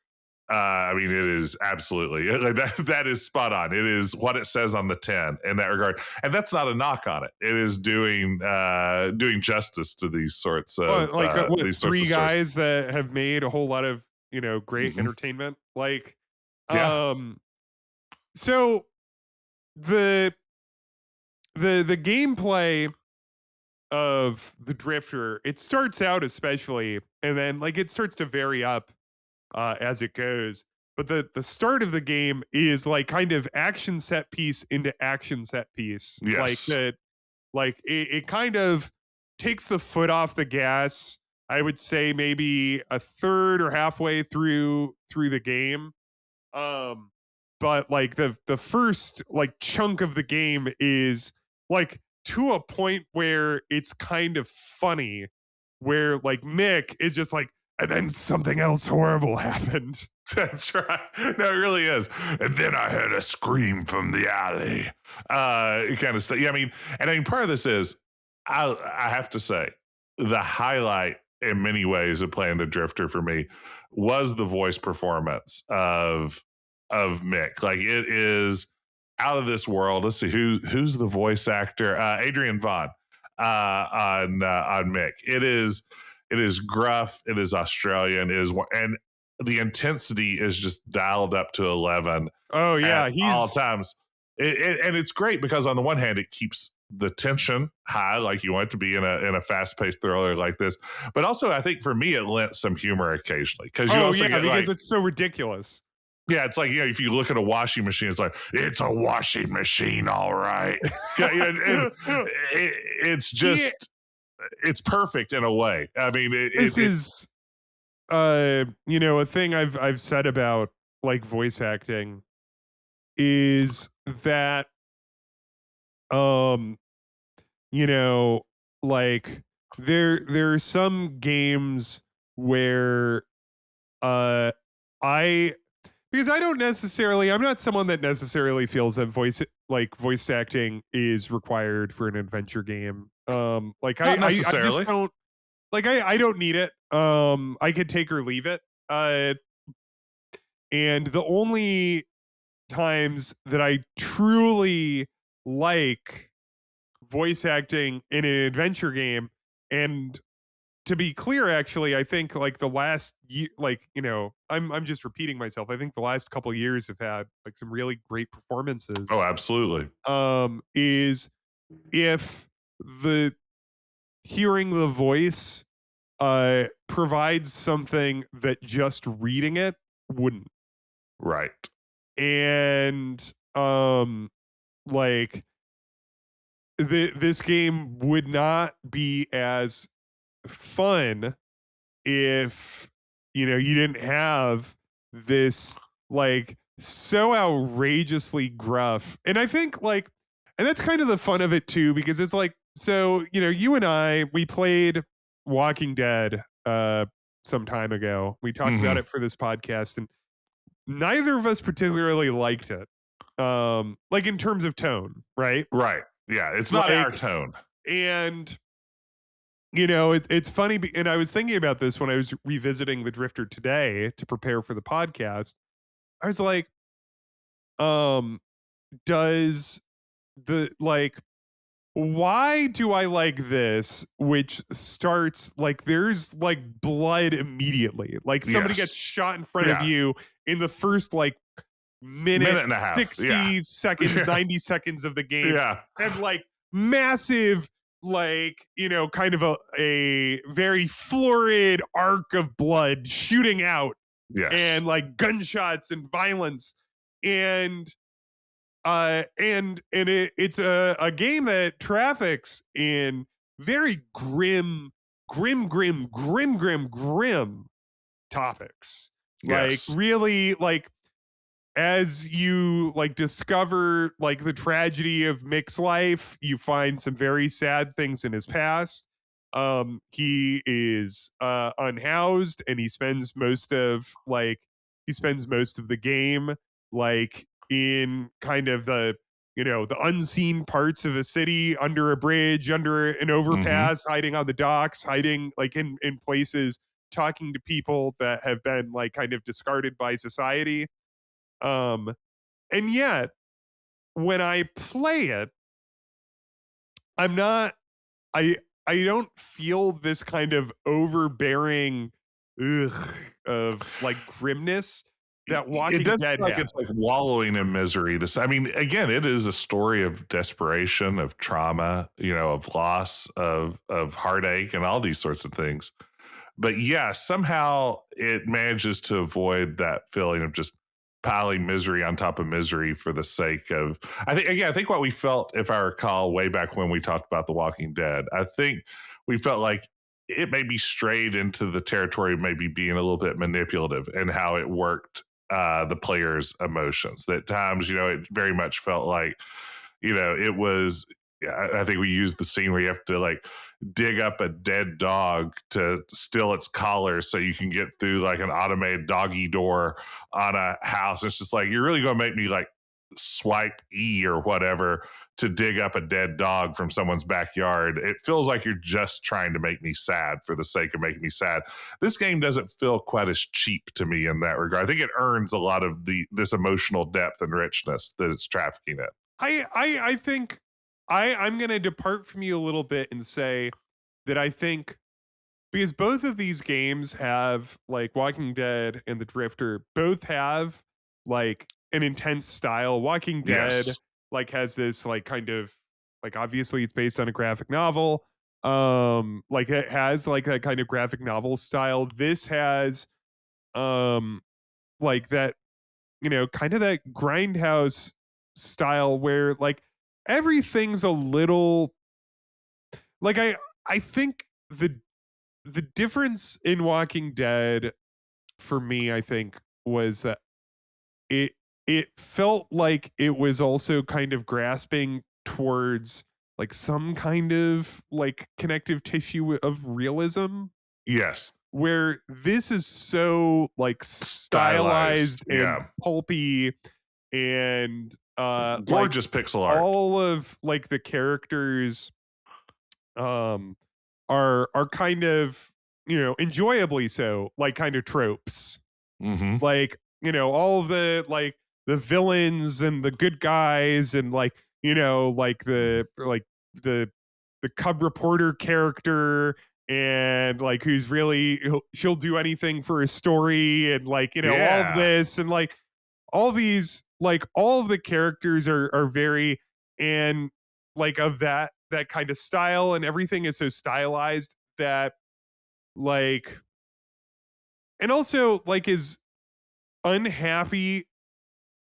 [SPEAKER 2] I mean, it is absolutely that is spot on. It is what it says on the tin in that regard, and that's not a knock on it. It is doing justice to these sorts of these
[SPEAKER 1] 3
[SPEAKER 2] sorts of
[SPEAKER 1] guys that have made a whole lot of great entertainment. Like,
[SPEAKER 2] Yeah.
[SPEAKER 1] So the gameplay of the Drifter, it starts out especially, and then like it starts to vary up as it goes. But the start of the game is like kind of action set piece into action set piece.
[SPEAKER 2] Yes.
[SPEAKER 1] It kind of takes the foot off the gas. I would say maybe a third or halfway through the game. But like the first like chunk of the game is like to a point where it's kind of funny, where like Mick is just like, and then something else horrible happened.
[SPEAKER 2] That's right. No, it really is. And then I heard a scream from the alley. Kind of stuff. Yeah, I mean, part of this is I have to say the highlight in many ways of playing the Drifter for me was the voice performance of Mick. Like it is out of this world. Let's see who's the voice actor. Adrian Vaughn on Mick. It is gruff. It is Australian. And the intensity is just dialed up to 11.
[SPEAKER 1] Oh yeah,
[SPEAKER 2] he's all times. And it's great because on the one hand, it keeps the tension high, like you want it to be in a fast paced thriller like this. But also, I think for me, it lent some humor occasionally because
[SPEAKER 1] because it's so ridiculous.
[SPEAKER 2] Yeah, it's like, if you look at a washing machine, it's like, it's a washing machine, all right. It's just, it's perfect in a way. I mean,
[SPEAKER 1] this is, a thing I've said about like voice acting is that, like there are some games where, because I'm not someone that necessarily feels that voice acting is required for an adventure game. Like
[SPEAKER 2] Not
[SPEAKER 1] I
[SPEAKER 2] necessarily.
[SPEAKER 1] just don't like I don't need it. I could take or leave it. And the only times that I truly like voice acting in an adventure game, and to be clear, actually, I think like the last year, like I'm just repeating myself. I think the last couple of years have had like some really great performances.
[SPEAKER 2] Oh, absolutely.
[SPEAKER 1] Is if the hearing the voice provides something that just reading it wouldn't.
[SPEAKER 2] Right.
[SPEAKER 1] And like this game would not be as fun if you didn't have this like so outrageously gruff. And I think like, and that's kind of the fun of it too, because it's like, so you and we played Walking Dead some time ago. We talked about it for this podcast, and neither of us particularly liked it, like in terms of tone, right?
[SPEAKER 2] Yeah, it's not our tone.
[SPEAKER 1] And it's funny, and I was thinking about this when I was revisiting the Drifter today to prepare for the podcast. I was like, does the like, why do I like this, which starts like there's like blood immediately, like somebody gets shot in front of you in the first like minute
[SPEAKER 2] and a half,
[SPEAKER 1] 60 seconds, 90 seconds of the game, and like massive, like kind of a very florid arc of blood shooting out, and like gunshots and violence, and it's a game that traffics in very grim topics. Like
[SPEAKER 2] Yes.
[SPEAKER 1] really, like as you like discover like the tragedy of Mick's life, you find some very sad things in his past. He is unhoused, and he spends most of the game like in kind of the the unseen parts of a city, under a bridge, under an
[SPEAKER 2] Mm-hmm.
[SPEAKER 1] overpass, hiding on the docks, hiding like in places, talking to people that have been like kind of discarded by society. um and yet when I play it, I'm not I I don't feel this kind of overbearing ugh of like grimness that
[SPEAKER 2] It
[SPEAKER 1] Walking
[SPEAKER 2] does
[SPEAKER 1] Dead
[SPEAKER 2] feel like
[SPEAKER 1] has.
[SPEAKER 2] it's like wallowing in misery. I mean, again, it is a story of desperation, of trauma, of loss, of heartache, and all these sorts of things. But yeah, somehow it manages to avoid that feeling of just piling misery on top of misery for the sake of. I think what we felt, if I recall, way back when we talked about The Walking Dead, I think we felt like it maybe strayed into the territory of maybe being a little bit manipulative and how it worked the player's emotions. That times, it very much felt like, it was. I think we used the scene where you have to like dig up a dead dog to steal its collar so you can get through like an automated doggy door on a house. It's just like, you're really going to make me like swipe E or whatever to dig up a dead dog from someone's backyard. It feels like you're just trying to make me sad for the sake of making me sad. This game doesn't feel quite as cheap to me in that regard. I think it earns a lot of this emotional depth and richness that it's trafficking in.
[SPEAKER 1] I think I'm gonna depart from you a little bit and say that I think, because both of these games have, like Walking Dead and The Drifter, both have like an intense style. Walking Dead
[SPEAKER 2] Yes.
[SPEAKER 1] like has this like kind of, like, obviously it's based on a graphic novel. Like it has like a kind of graphic novel style. This has like that, kind of that grindhouse style where like everything's a little like I think the difference in Walking Dead for me, I think, was that it it felt like it was also kind of grasping towards like some kind of like connective tissue of realism,
[SPEAKER 2] Yes.
[SPEAKER 1] where this is so like
[SPEAKER 2] Stylized.
[SPEAKER 1] stylized and
[SPEAKER 2] Yeah.
[SPEAKER 1] pulpy, and like
[SPEAKER 2] Gorgeous pixel art.
[SPEAKER 1] all of like the characters um are kind of, enjoyably so, like kind of tropes.
[SPEAKER 2] Mm-hmm.
[SPEAKER 1] Like, all of the like the villains and the good guys, and like, like the the cub reporter character, and like who's really she'll do anything for a story, and like, all of
[SPEAKER 2] Yeah.
[SPEAKER 1] this, and like all of the characters are very, and like of that kind of style, and everything is so stylized that like, and also like as unhappy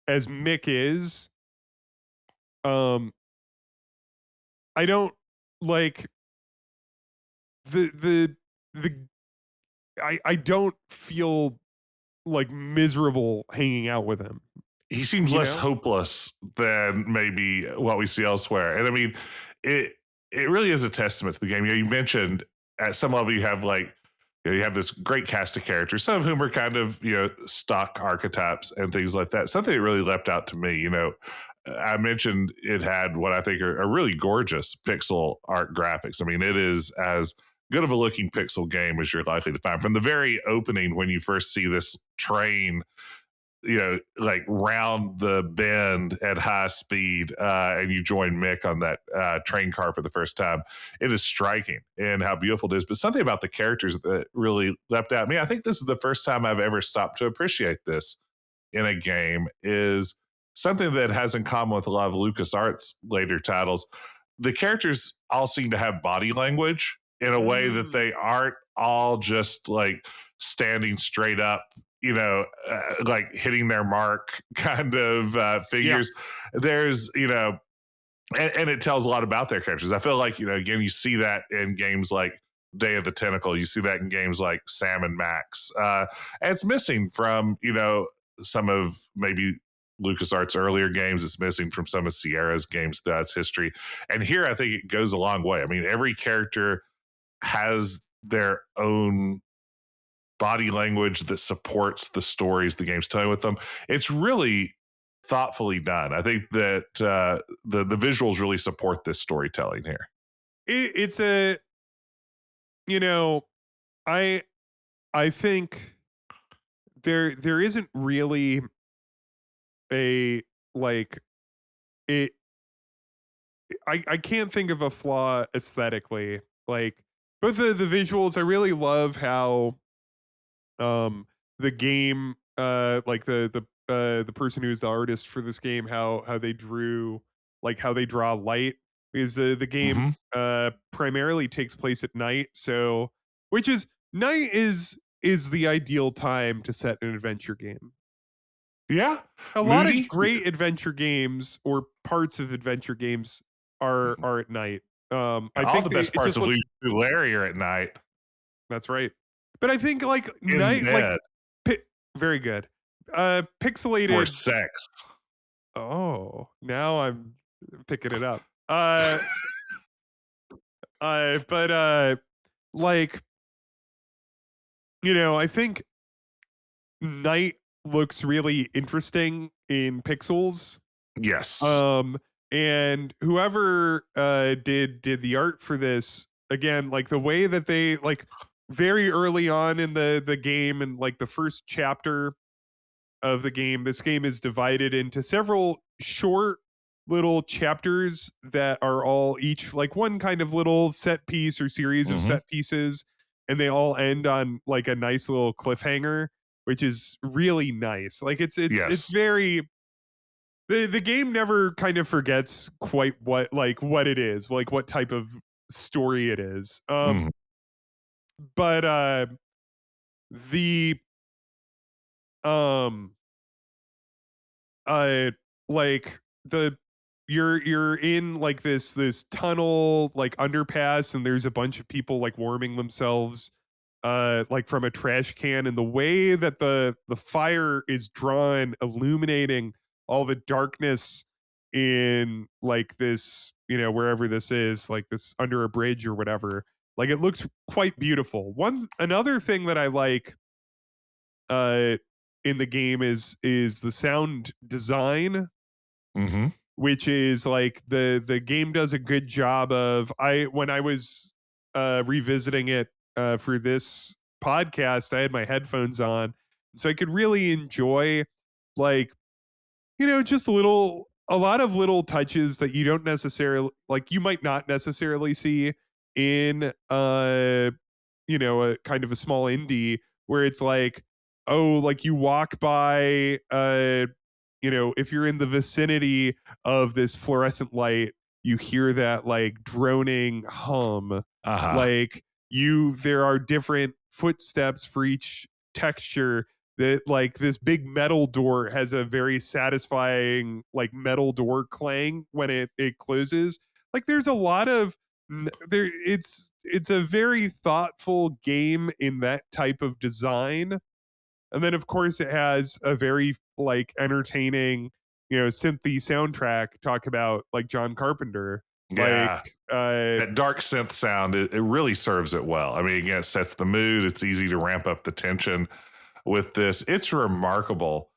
[SPEAKER 1] as Mick is, um I don't like the I don't feel like miserable hanging out with him,
[SPEAKER 2] He seems
[SPEAKER 1] you
[SPEAKER 2] less
[SPEAKER 1] know?
[SPEAKER 2] hopeless than maybe what we see elsewhere. And I mean, it it really is a testament to the game. You mentioned at some level you have like, you have this great cast of characters, some of whom are kind of, stock archetypes and things like that. Something that really leapt out to me, I mentioned it had what I think are really gorgeous pixel art graphics. I mean, it is as good of a looking pixel game as you're likely to find. From the very opening, when you first see this train, like round the bend at high speed, and you join Mick on that train car for the first time. It is striking and how beautiful it is. But something about the characters that really leapt at me. I think this is the first time I've ever stopped to appreciate this in a game. Is something that has in common with a lot of LucasArts later titles. The characters all seem to have body language in a way that
[SPEAKER 1] Mm.
[SPEAKER 2] they aren't all just like standing straight up, like hitting their mark kind of
[SPEAKER 1] Yeah.
[SPEAKER 2] figures. There's, and it tells a lot about their characters. I feel like, again, you see that in games like Day of the Tentacle. You see that in games like Sam and Max. And it's missing from, some of maybe LucasArts' earlier games. It's missing from some of Sierra's games throughout its history. And here, I think it goes a long way. I mean, every character has their own body language that supports the stories the game's telling with them. It's really thoughtfully done. I think that the visuals really support this storytelling here.
[SPEAKER 1] It's a, I think there isn't really a like it. I can't think of a flaw aesthetically. Like both the visuals, I really love how the game like the person who's the artist for this game, how they drew, like how they draw light, because the game primarily takes place at night, so which is night is the ideal time to set an adventure game.
[SPEAKER 2] Yeah,
[SPEAKER 1] A lot of
[SPEAKER 2] moody.
[SPEAKER 1] great adventure games or parts of adventure games are at night. I
[SPEAKER 2] All
[SPEAKER 1] think
[SPEAKER 2] the best
[SPEAKER 1] it
[SPEAKER 2] parts
[SPEAKER 1] just
[SPEAKER 2] of
[SPEAKER 1] looks.
[SPEAKER 2] Larry are at night
[SPEAKER 1] That's right. But I think like
[SPEAKER 2] in
[SPEAKER 1] night, like
[SPEAKER 2] bed
[SPEAKER 1] very good.
[SPEAKER 2] for
[SPEAKER 1] Pixelated.
[SPEAKER 2] sex.
[SPEAKER 1] Oh, now I'm picking it up. But like, I think night looks really interesting in pixels.
[SPEAKER 2] Yes.
[SPEAKER 1] And whoever did the art for this, again, like the way that they, like, very early on in the game, and like the first chapter of the game, this game is divided into several short little chapters that are all each like one kind of little set piece or series of set pieces, and they all end on like a nice little cliffhanger, which is really nice. Like it's
[SPEAKER 2] Yes.
[SPEAKER 1] very, the game never kind of forgets quite what it is, like what type of story it is. But the um like the you're in like this tunnel, like underpass, and there's a bunch of people like warming themselves like from a trash can, and the way that the fire is drawn, illuminating all the darkness in like this, wherever this is, like this under a bridge or whatever, like it looks quite beautiful. Another thing that I like uh in the game is the sound design, which is like the game does a good job of. When I was revisiting it for this podcast, I had my headphones on, so I could really enjoy, like, just a lot of little touches that you don't necessarily, like, you might not necessarily see in a kind of a small indie, where it's like, oh, like you walk by if you're in the vicinity of this fluorescent light, you hear that like droning hum. Like there are different footsteps for each texture, that like this big metal door has a very satisfying like metal door clang when it closes. Like there's a lot of there it's a very thoughtful game in that type of design. And then of course it has a very like entertaining, synthy soundtrack. Talk about like John Carpenter.
[SPEAKER 2] Yeah.
[SPEAKER 1] Like
[SPEAKER 2] that dark synth sound, it really serves it well. I mean, again, it sets the mood. It's easy to ramp up the tension with this. It's remarkable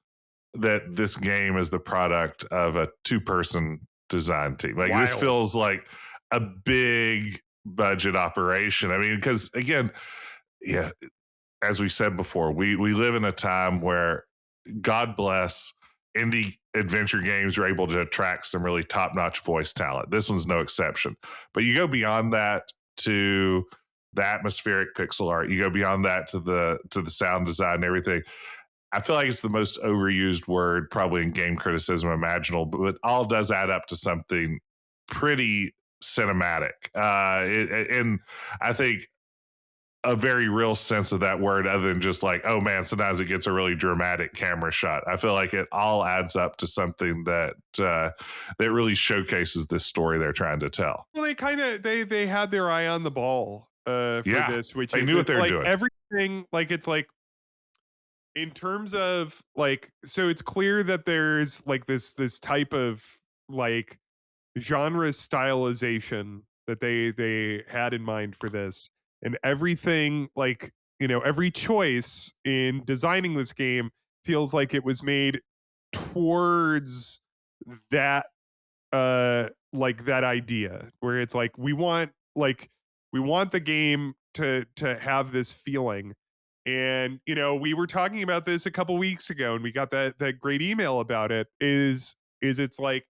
[SPEAKER 2] that this game is the product of a 2-person design team. Like, this feels like a big budget operation. I mean, because again, yeah, as we said before, we live in a time where, God bless, indie adventure games are able to attract some really top-notch voice talent. This one's no exception. But you go beyond that to the atmospheric pixel art. You go beyond that to the sound design and everything. I feel like it's the most overused word probably in game criticism imaginable, but it all does add up to something pretty cinematic. And I think a very real sense of that word, other than just like, oh man, sometimes it gets a really dramatic camera shot. I feel like it all adds up to something that that really showcases this story they're trying to tell.
[SPEAKER 1] Well, they had their eye on the ball for
[SPEAKER 2] Yeah,
[SPEAKER 1] this, which
[SPEAKER 2] they
[SPEAKER 1] is
[SPEAKER 2] knew what
[SPEAKER 1] it's
[SPEAKER 2] they were
[SPEAKER 1] like
[SPEAKER 2] doing.
[SPEAKER 1] everything, like it's like in terms of like, so it's clear that there's like this type of like genre stylization that they had in mind for this, and everything, like, you know, every choice in designing this game feels like it was made towards that like that idea where it's like we want the game to have this feeling. And you know, we were talking about this a couple weeks ago and we got that great email about it. Is it's like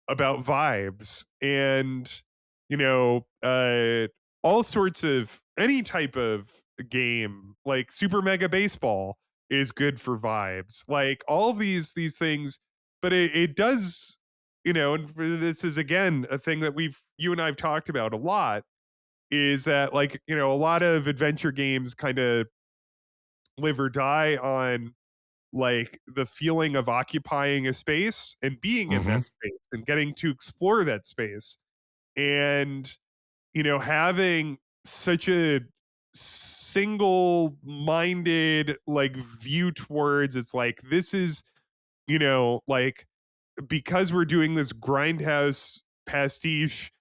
[SPEAKER 1] about vibes, and you know, all sorts of any type of game like Super Mega Baseball is good for vibes, like all of these things. But it does, you know, and this is again a thing that you and I've talked about a lot, is that, like, you know, a lot of adventure games kind of live or die on like the feeling of occupying a space and being in
[SPEAKER 2] Mm-hmm.
[SPEAKER 1] that space and getting to explore that space. And you know, having such a single minded like view towards, it's like, this is, you know, like, because we're doing this grindhouse pastiche,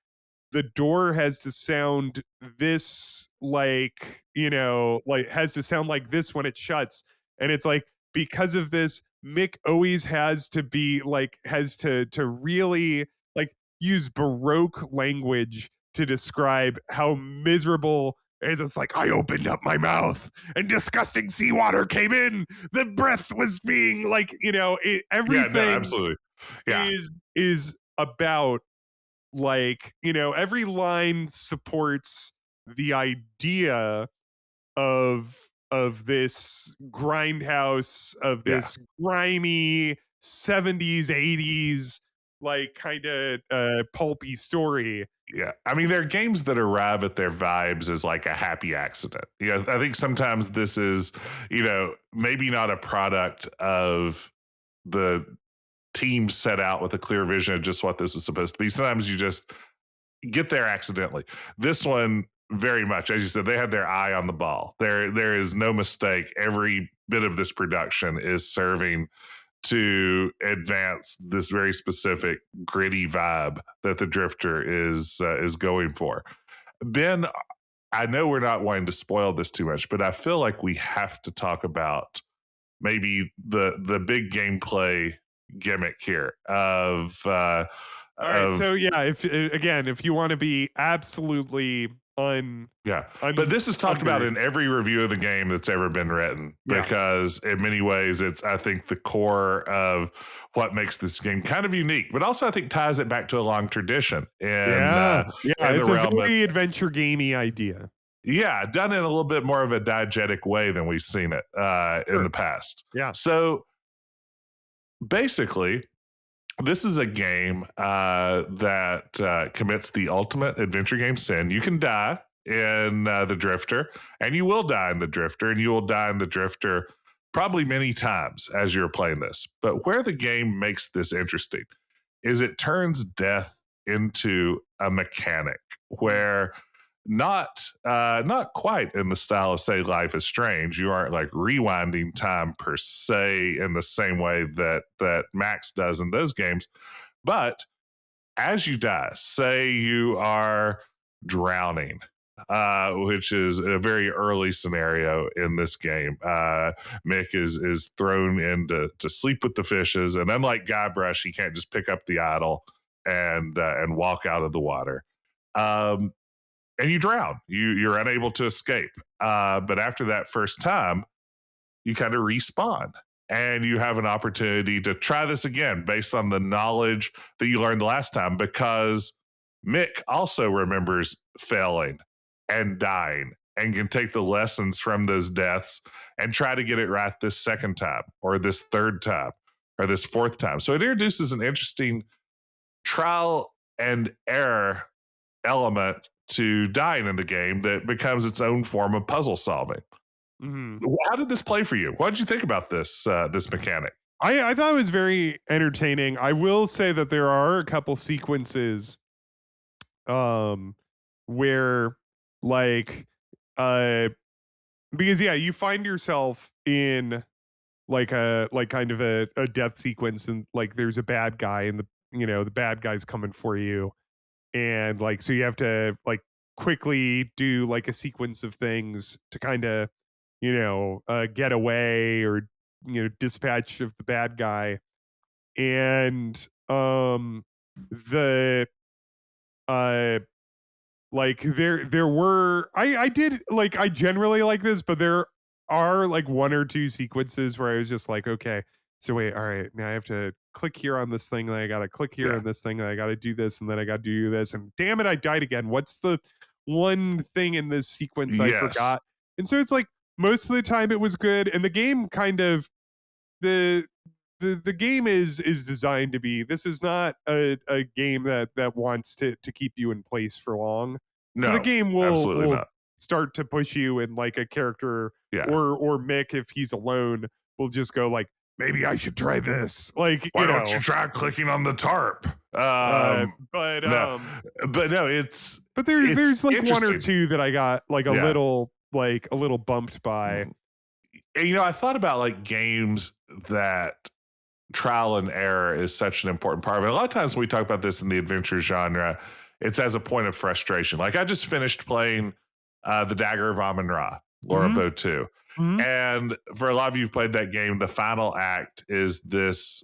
[SPEAKER 1] the door has to sound this, like, you know, like has to sound like this when it shuts. And it's like, because of this, Mick always has to be like, has to really like use baroque language to describe how miserable it is. It's like, I opened up my mouth and disgusting seawater came in, the breath was being like, you know,
[SPEAKER 2] Yeah, no,
[SPEAKER 1] everything
[SPEAKER 2] absolutely. Yeah,
[SPEAKER 1] is about, like, you know, every line supports the idea of this grindhouse, of
[SPEAKER 2] yeah.
[SPEAKER 1] this grimy 70s 80s like kind of pulpy story.
[SPEAKER 2] Yeah. I mean, there are games that arrive at their vibes as like a happy accident. You know, I think sometimes this is, you know, maybe not a product of the team set out with a clear vision of just what this is supposed to be. Sometimes you just get there accidentally. This one, very much, as you said, they had their eye on the ball. There is no mistake. Every bit of this production is serving to advance this very specific gritty vibe that the Drifter is going for. Ben, I know we're not wanting to spoil this too much, but I feel like we have to talk about maybe the big gameplay gimmick here
[SPEAKER 1] All right,
[SPEAKER 2] of
[SPEAKER 1] so yeah, if again, if you want to be absolutely
[SPEAKER 2] yeah. But this is talked about
[SPEAKER 1] unsundered,
[SPEAKER 2] in every review of the game that's ever been written,
[SPEAKER 1] yeah.
[SPEAKER 2] because in many ways it's, I think, the core of what makes this game kind of unique, but also I think ties it back to a long tradition
[SPEAKER 1] Yeah, yeah,
[SPEAKER 2] in the
[SPEAKER 1] it's a
[SPEAKER 2] realm of,
[SPEAKER 1] very adventure gamey idea.
[SPEAKER 2] yeah, done in a little bit more of a diegetic way than we've seen it in
[SPEAKER 1] Sure.
[SPEAKER 2] the past.
[SPEAKER 1] Yeah.
[SPEAKER 2] So basically, this is a game that commits the ultimate adventure game sin. You can die in the Drifter, and you will die in the Drifter, and you will die in the Drifter probably many times as you're playing this. But where the game makes this interesting is it turns death into a mechanic where not quite in the style of, say, Life is Strange. You aren't like rewinding time per se in the same way that Max does in those games, but as you die, say you are drowning, which is a very early scenario in this game. Mick is thrown into to sleep with the fishes, and unlike Guybrush, he can't just pick up the idol and walk out of the water. Um, and you drown. You're unable to escape. But after that first time, you kind of respawn. And you have an opportunity to try this again based on the knowledge that you learned the last time, because Mick also remembers failing and dying and can take the lessons from those deaths and try to get it right this second time or this third time or this fourth time. So it introduces an interesting trial and error element to dying in the game that becomes its own form of puzzle solving.
[SPEAKER 1] Mm-hmm.
[SPEAKER 2] How did this play for you? What did you think about this this mechanic?
[SPEAKER 1] I thought it was very entertaining. I will say that there are a couple sequences where like because you find yourself in like a kind of a death sequence, and like there's a bad guy, and the bad guy's coming for you, and like so you have to like quickly do like a sequence of things to kind of get away, or dispatch of the bad guy. And the uh like there were I did like I generally like this, but there are like one or two sequences where I was just like, okay, so wait, all right, now I have to click here on this thing, then I gotta click here
[SPEAKER 2] Yeah.
[SPEAKER 1] on this thing, then I gotta do this, and then I gotta do this, and damn it, I died again. What's the one thing in this sequence I
[SPEAKER 2] Yes.
[SPEAKER 1] forgot? And so it's like most of the time it was good, and the game kind of the the game is designed to be, this is not a game that wants to keep you in place for long. So the
[SPEAKER 2] No,
[SPEAKER 1] game
[SPEAKER 2] absolutely
[SPEAKER 1] will
[SPEAKER 2] not.
[SPEAKER 1] start to push you, and like a character
[SPEAKER 2] Yeah.
[SPEAKER 1] or Mick, if he's alone, will just go like, maybe I should try this. Like,
[SPEAKER 2] Why don't you try clicking on the tarp?
[SPEAKER 1] but
[SPEAKER 2] No, but no, it's
[SPEAKER 1] there's like one or
[SPEAKER 2] interesting.
[SPEAKER 1] two that I got like a little bumped by.
[SPEAKER 2] And, I thought about like games that trial and error is such an important part of it. A lot of times when we talk about this in the adventure genre, it's as a point of frustration. Like I just finished playing The Dagger of Amun-Ra, Laura Bow 2.
[SPEAKER 1] Mm-hmm.
[SPEAKER 2] And for a lot of you who've played that game, the final act is this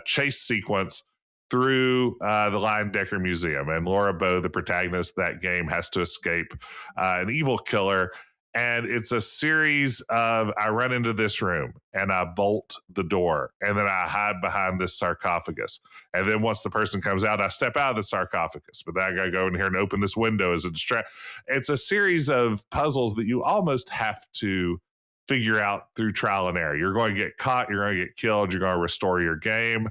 [SPEAKER 2] chase sequence through the Lion Decker Museum. And Laura Bow, the protagonist of that game, has to escape an evil killer. And it's a series of, I run into this room and I bolt the door, and then I hide behind this sarcophagus. And then once the person comes out, I step out of the sarcophagus, but then I gotta go in here and open this window as a distract. It's a series of puzzles that you almost have to figure out through trial and error. You're going to get caught, you're going to get killed, you're going to restore your game,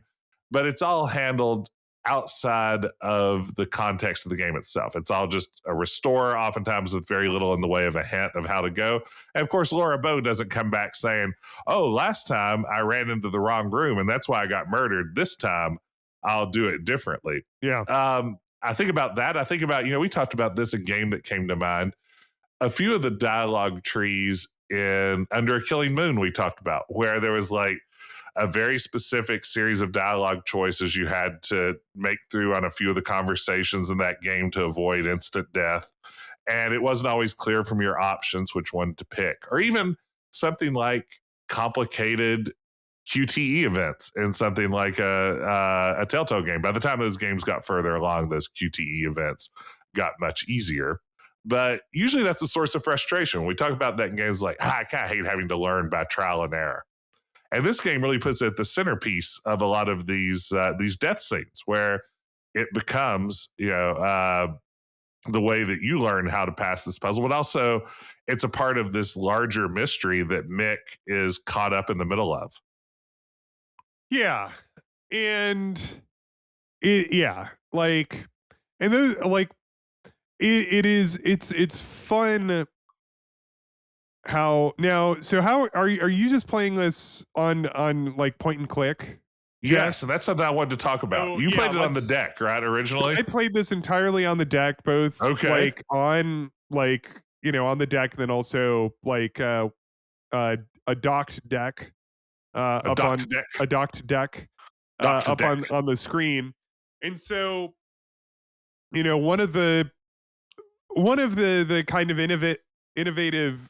[SPEAKER 2] but it's all handled outside of the context of the game itself. It's all just a restore, oftentimes with very little in the way of a hint of how to go. And of course, Laura Bow doesn't come back saying, oh, last time I ran into the wrong room and that's why I got murdered. This time I'll do it differently.
[SPEAKER 1] Yeah.
[SPEAKER 2] I think about that. I think about, we talked about this, a game that came to mind. A few of the dialogue trees in Under a Killing Moon we talked about, where there was like a very specific series of dialogue choices you had to make through on a few of the conversations in that game to avoid instant death. And it wasn't always clear from your options which one to pick. Or even something like complicated QTE events in something like a Telltale game. By the time those games got further along, those QTE events got much easier. But usually that's a source of frustration. When we talk about that in games like, I kind of hate having to learn by trial and error. And this game really puts it at the centerpiece of a lot of these death scenes, where it becomes, the way that you learn how to pass this puzzle, but also it's a part of this larger mystery that Mick is caught up in the middle of.
[SPEAKER 1] Yeah. And like, and those like, it's fun. How are you just playing this on like point and click?
[SPEAKER 2] Yes, and that's something I wanted to talk about.
[SPEAKER 1] Oh,
[SPEAKER 2] You played it on the deck, right? Originally,
[SPEAKER 1] I played this entirely on the deck, both like on on the deck, then also like a docked deck,
[SPEAKER 2] a docked deck
[SPEAKER 1] up on the screen. And so one of the kind of innovative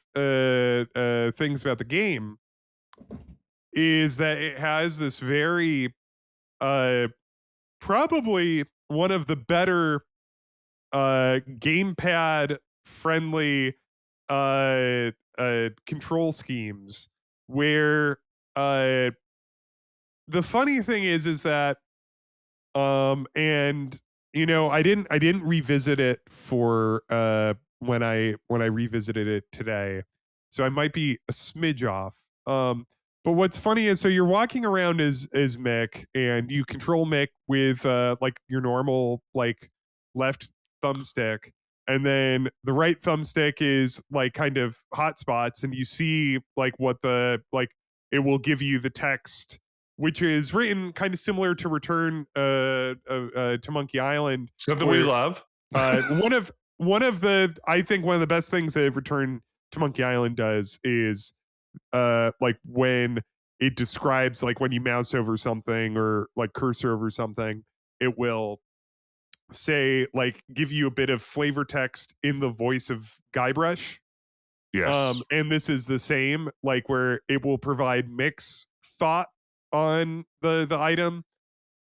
[SPEAKER 1] things about the game is that it has this very probably one of the better gamepad friendly control schemes, where the funny thing is that and I didn't revisit it for when I revisited it today, so I might be a smidge off. But what's funny is, so you're walking around as Mick, and you control Mick with like your normal like left thumbstick, and then the right thumbstick is like kind of hotspots, and you see like what the like it will give you the text, which is written kind of similar to Return to Monkey Island,
[SPEAKER 2] Something we
[SPEAKER 1] where
[SPEAKER 2] love.
[SPEAKER 1] one of the I think one of the best things that Return to Monkey Island does is like when it describes like when you mouse over something or like cursor over something, it will say like give you a bit of flavor text in the voice of Guybrush.
[SPEAKER 2] Yes.
[SPEAKER 1] And this is the same, like where it will provide mix thought on the item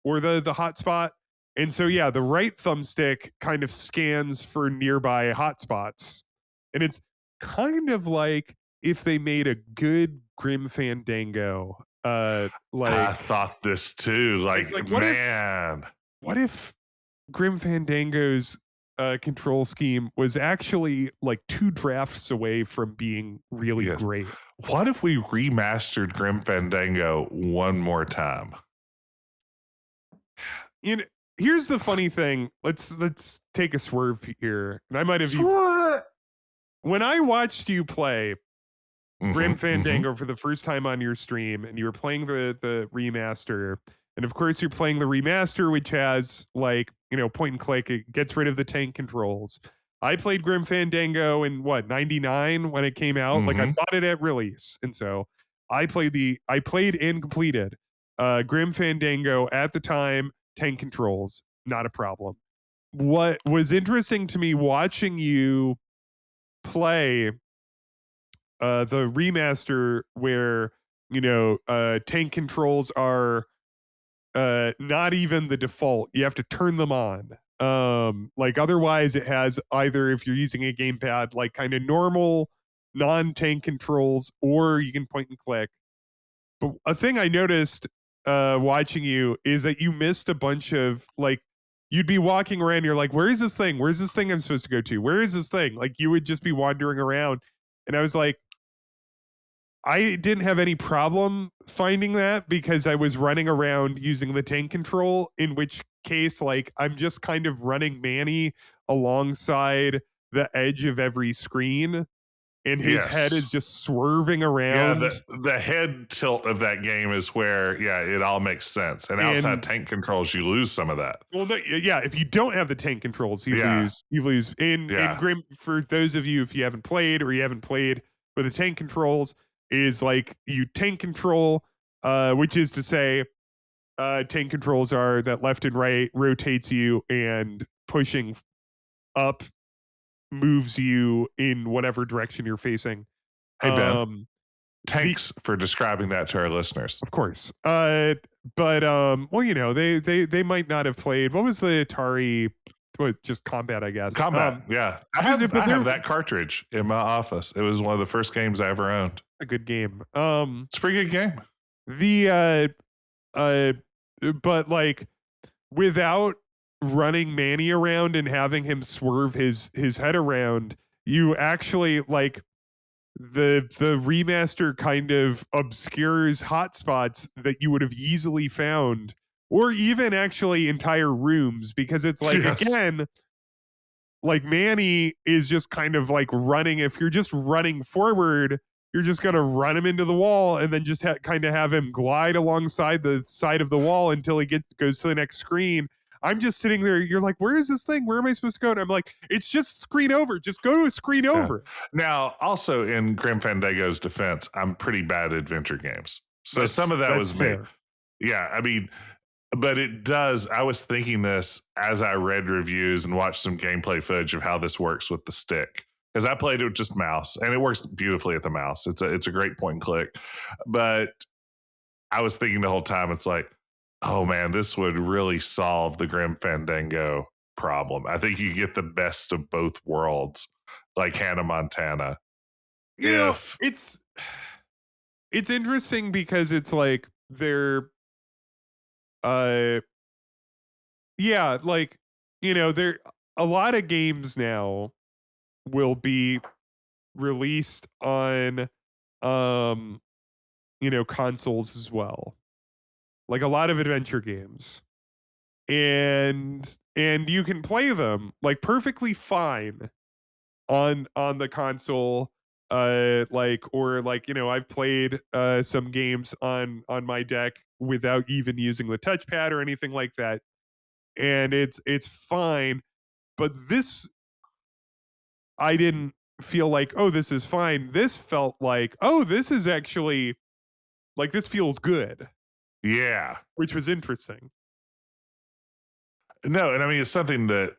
[SPEAKER 1] or the hotspot. And so yeah, the right thumbstick kind of scans for nearby hotspots. And it's kind of like if they made a good Grim Fandango.
[SPEAKER 2] I thought this too. Like, man.
[SPEAKER 1] What if Grim Fandango's control scheme was actually like 2 drafts away from being really great?
[SPEAKER 2] What if we remastered Grim Fandango one more time?
[SPEAKER 1] Here's the funny thing. Let's take a swerve here. And I might have when I watched you play Grim Fandango for the first time on your stream, and you were playing the remaster, and of course you're playing the remaster, which has like, point and click. It gets rid of the tank controls. I played Grim Fandango in 99 when it came out. Like I bought it at release, and so I played and completed Grim Fandango at the time. Tank controls, not a problem. What was interesting to me watching you play the remaster, where tank controls are not even the default, you have to turn them on. Like otherwise it has either, if you're using a gamepad, like kind of normal non-tank controls, or you can point and click. But a thing I noticed watching you is that you missed a bunch of like, you'd be walking around, you're like, where is this thing I'm supposed to go to, where is this thing, like you would just be wandering around. And I was like, I didn't have any problem finding that because I was running around using the tank control, in which case, like, I'm just kind of running Manny alongside the edge of every screen, and his head is just swerving around.
[SPEAKER 2] Yeah, the head tilt of that game is where, it all makes sense. And outside tank controls, you lose some of that.
[SPEAKER 1] Well, no, if you don't have the tank controls, you lose. You lose. In Grim, for those of you, if you haven't played with the tank controls, is like you tank control, which is to say, tank controls are that left and right rotates you, and pushing up moves you in whatever direction you're facing.
[SPEAKER 2] Hey Ben, thanks for describing that to our listeners.
[SPEAKER 1] Of course. But well, they might not have played. What was the Atari? Just Combat, I guess.
[SPEAKER 2] Combat, I have that cartridge in my office. It was one of the first games I ever owned.
[SPEAKER 1] A good game.
[SPEAKER 2] It's a pretty good game.
[SPEAKER 1] But like, without running Manny around and having him swerve his head around, you actually like the remaster kind of obscures hotspots that you would have easily found, or even actually entire rooms, because it's like, again, like Manny is just kind of like running. If you're just running forward, you're just going to run him into the wall and then just kind of have him glide alongside the side of the wall until he goes to the next screen. I'm just sitting there. You're like, where is this thing? Where am I supposed to go? And I'm like, it's just screen over. Just go to a screen over.
[SPEAKER 2] Now, also in Grim Fandango's defense, I'm pretty bad at adventure games. So some of that was me. Yeah, I mean, but it does. I was thinking this as I read reviews and watched some gameplay footage of how this works with the stick, because I played it with just mouse, and it works beautifully at the mouse. It's a great point and click. But I was thinking the whole time, it's like, oh man, this would really solve the Grim Fandango problem. I think you get the best of both worlds, like Hannah Montana.
[SPEAKER 1] It's interesting because it's like they're like, there a lot of games now will be released on consoles as well, like a lot of adventure games, and you can play them like perfectly fine on the console, like, or like, I've played some games on my deck without even using the touchpad or anything like that, and it's fine. But this, I didn't feel like, oh, this is fine. This felt like, oh, this is actually, like, this feels good,
[SPEAKER 2] Yeah.
[SPEAKER 1] which was interesting.
[SPEAKER 2] No, and I mean it's something that,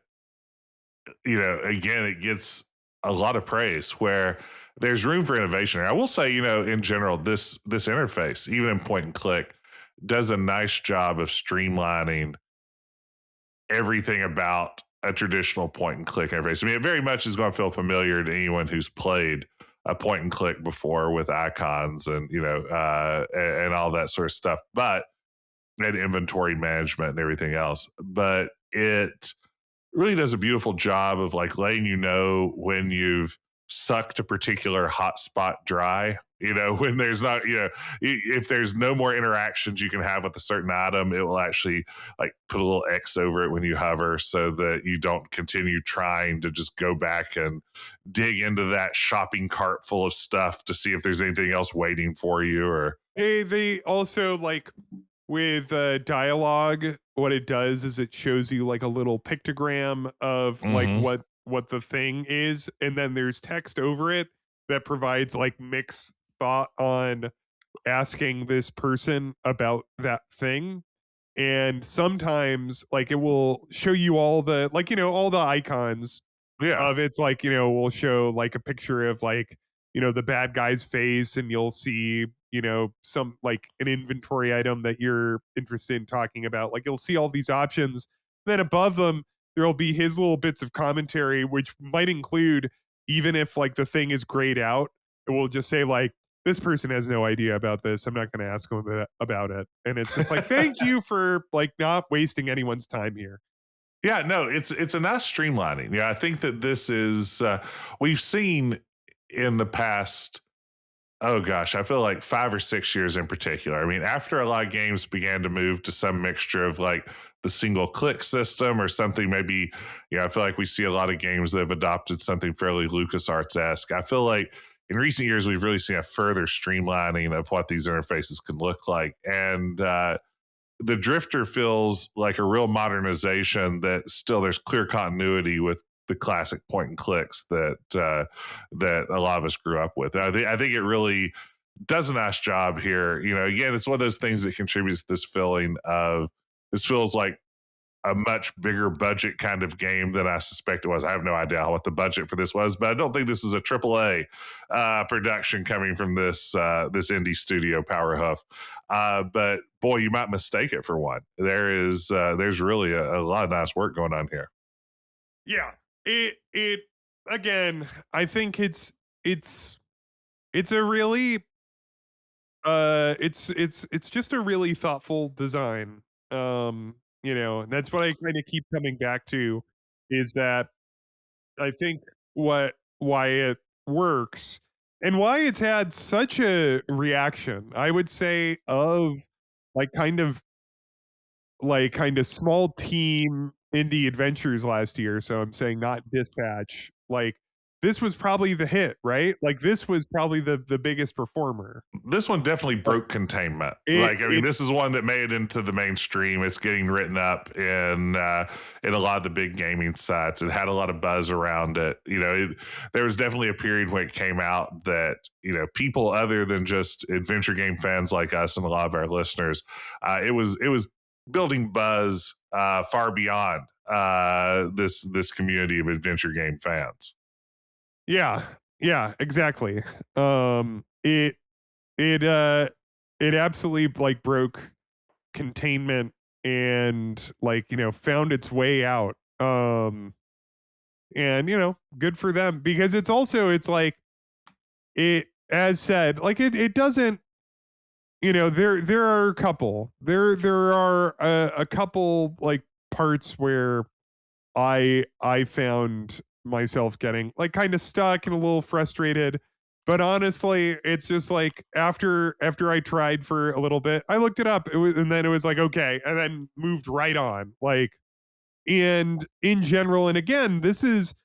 [SPEAKER 2] again, it gets a lot of praise where there's room for innovation. And I will say, in general, this interface, even in point and click, does a nice job of streamlining everything about a traditional point and click interface. I mean, it very much is going to feel familiar to anyone who's played a point and click before with icons and and all that sort of stuff, but and inventory management and everything else. But it really does a beautiful job of like letting you know when you've sucked a particular hotspot dry. When there's not, if there's no more interactions you can have with a certain item, it will actually like put a little X over it when you hover so that you don't continue trying to just go back and dig into that shopping cart full of stuff to see if there's anything else waiting for you or.
[SPEAKER 1] Hey, they also, like, with dialogue, what it does is it shows you like a little pictogram of like
[SPEAKER 2] Mm-hmm.
[SPEAKER 1] what the thing is, and then there's text over it that provides like mixed thought on asking this person about that thing. And sometimes like it will show you all the, like, all the icons
[SPEAKER 2] Yeah.
[SPEAKER 1] of, it's like, we'll show like a picture of like, the bad guy's face, and you'll see, some like an inventory item that you're interested in talking about. Like, you'll see all these options. Then above them, there'll be his little bits of commentary, which might include, even if like the thing is grayed out, it will just say like, this person has no idea about this. I'm not going to ask them about it. And it's just like, thank you for like not wasting anyone's time here.
[SPEAKER 2] Yeah, no, it's a nice streamlining. Yeah, I think that this is we've seen in the past. Oh gosh, I feel like 5 or 6 years in particular. I mean, after a lot of games began to move to some mixture of like the single click system or something, maybe, I feel like we see a lot of games that have adopted something fairly LucasArts esque. I feel like in recent years we've really seen a further streamlining of what these interfaces can look like, and the Drifter feels like a real modernization that still there's clear continuity with the classic point and clicks that a lot of us grew up with. I think it really does a nice job here. Again, it's one of those things that contributes to this feeling of this feels like a much bigger budget kind of game than I suspect it was. I have no idea what the budget for this was, but I don't think this is a AAA production coming from this indie studio, Powerhoof. But boy, you might mistake it for one. There's really a lot of nice work going on here.
[SPEAKER 1] Yeah. It again, I think it's a really it's just a really thoughtful design. And that's what I kind of keep coming back to, is that I think why it works and why it's had such a reaction, I would say, of like kind of small team indie adventures last year. So I'm saying not Dispatch. Like, this was probably the hit, right? Like, this was probably the biggest performer.
[SPEAKER 2] This one definitely broke containment. I mean, this is one that made it into the mainstream. It's getting written up in a lot of the big gaming sites. It had a lot of buzz around it. There was definitely a period when it came out that people other than just adventure game fans like us and a lot of our listeners, it was building buzz far beyond this community of adventure game fans.
[SPEAKER 1] Yeah, exactly. It it uh it absolutely like broke containment and like, found its way out. And good for them, because it's like, it, as said, like, it doesn't, there are a couple, there are a couple like parts where I found myself getting like kind of stuck and a little frustrated. But honestly, it's just like after I tried for a little bit, I looked it up, and then it was like okay, and then moved right on. Like, and in general, and again, this is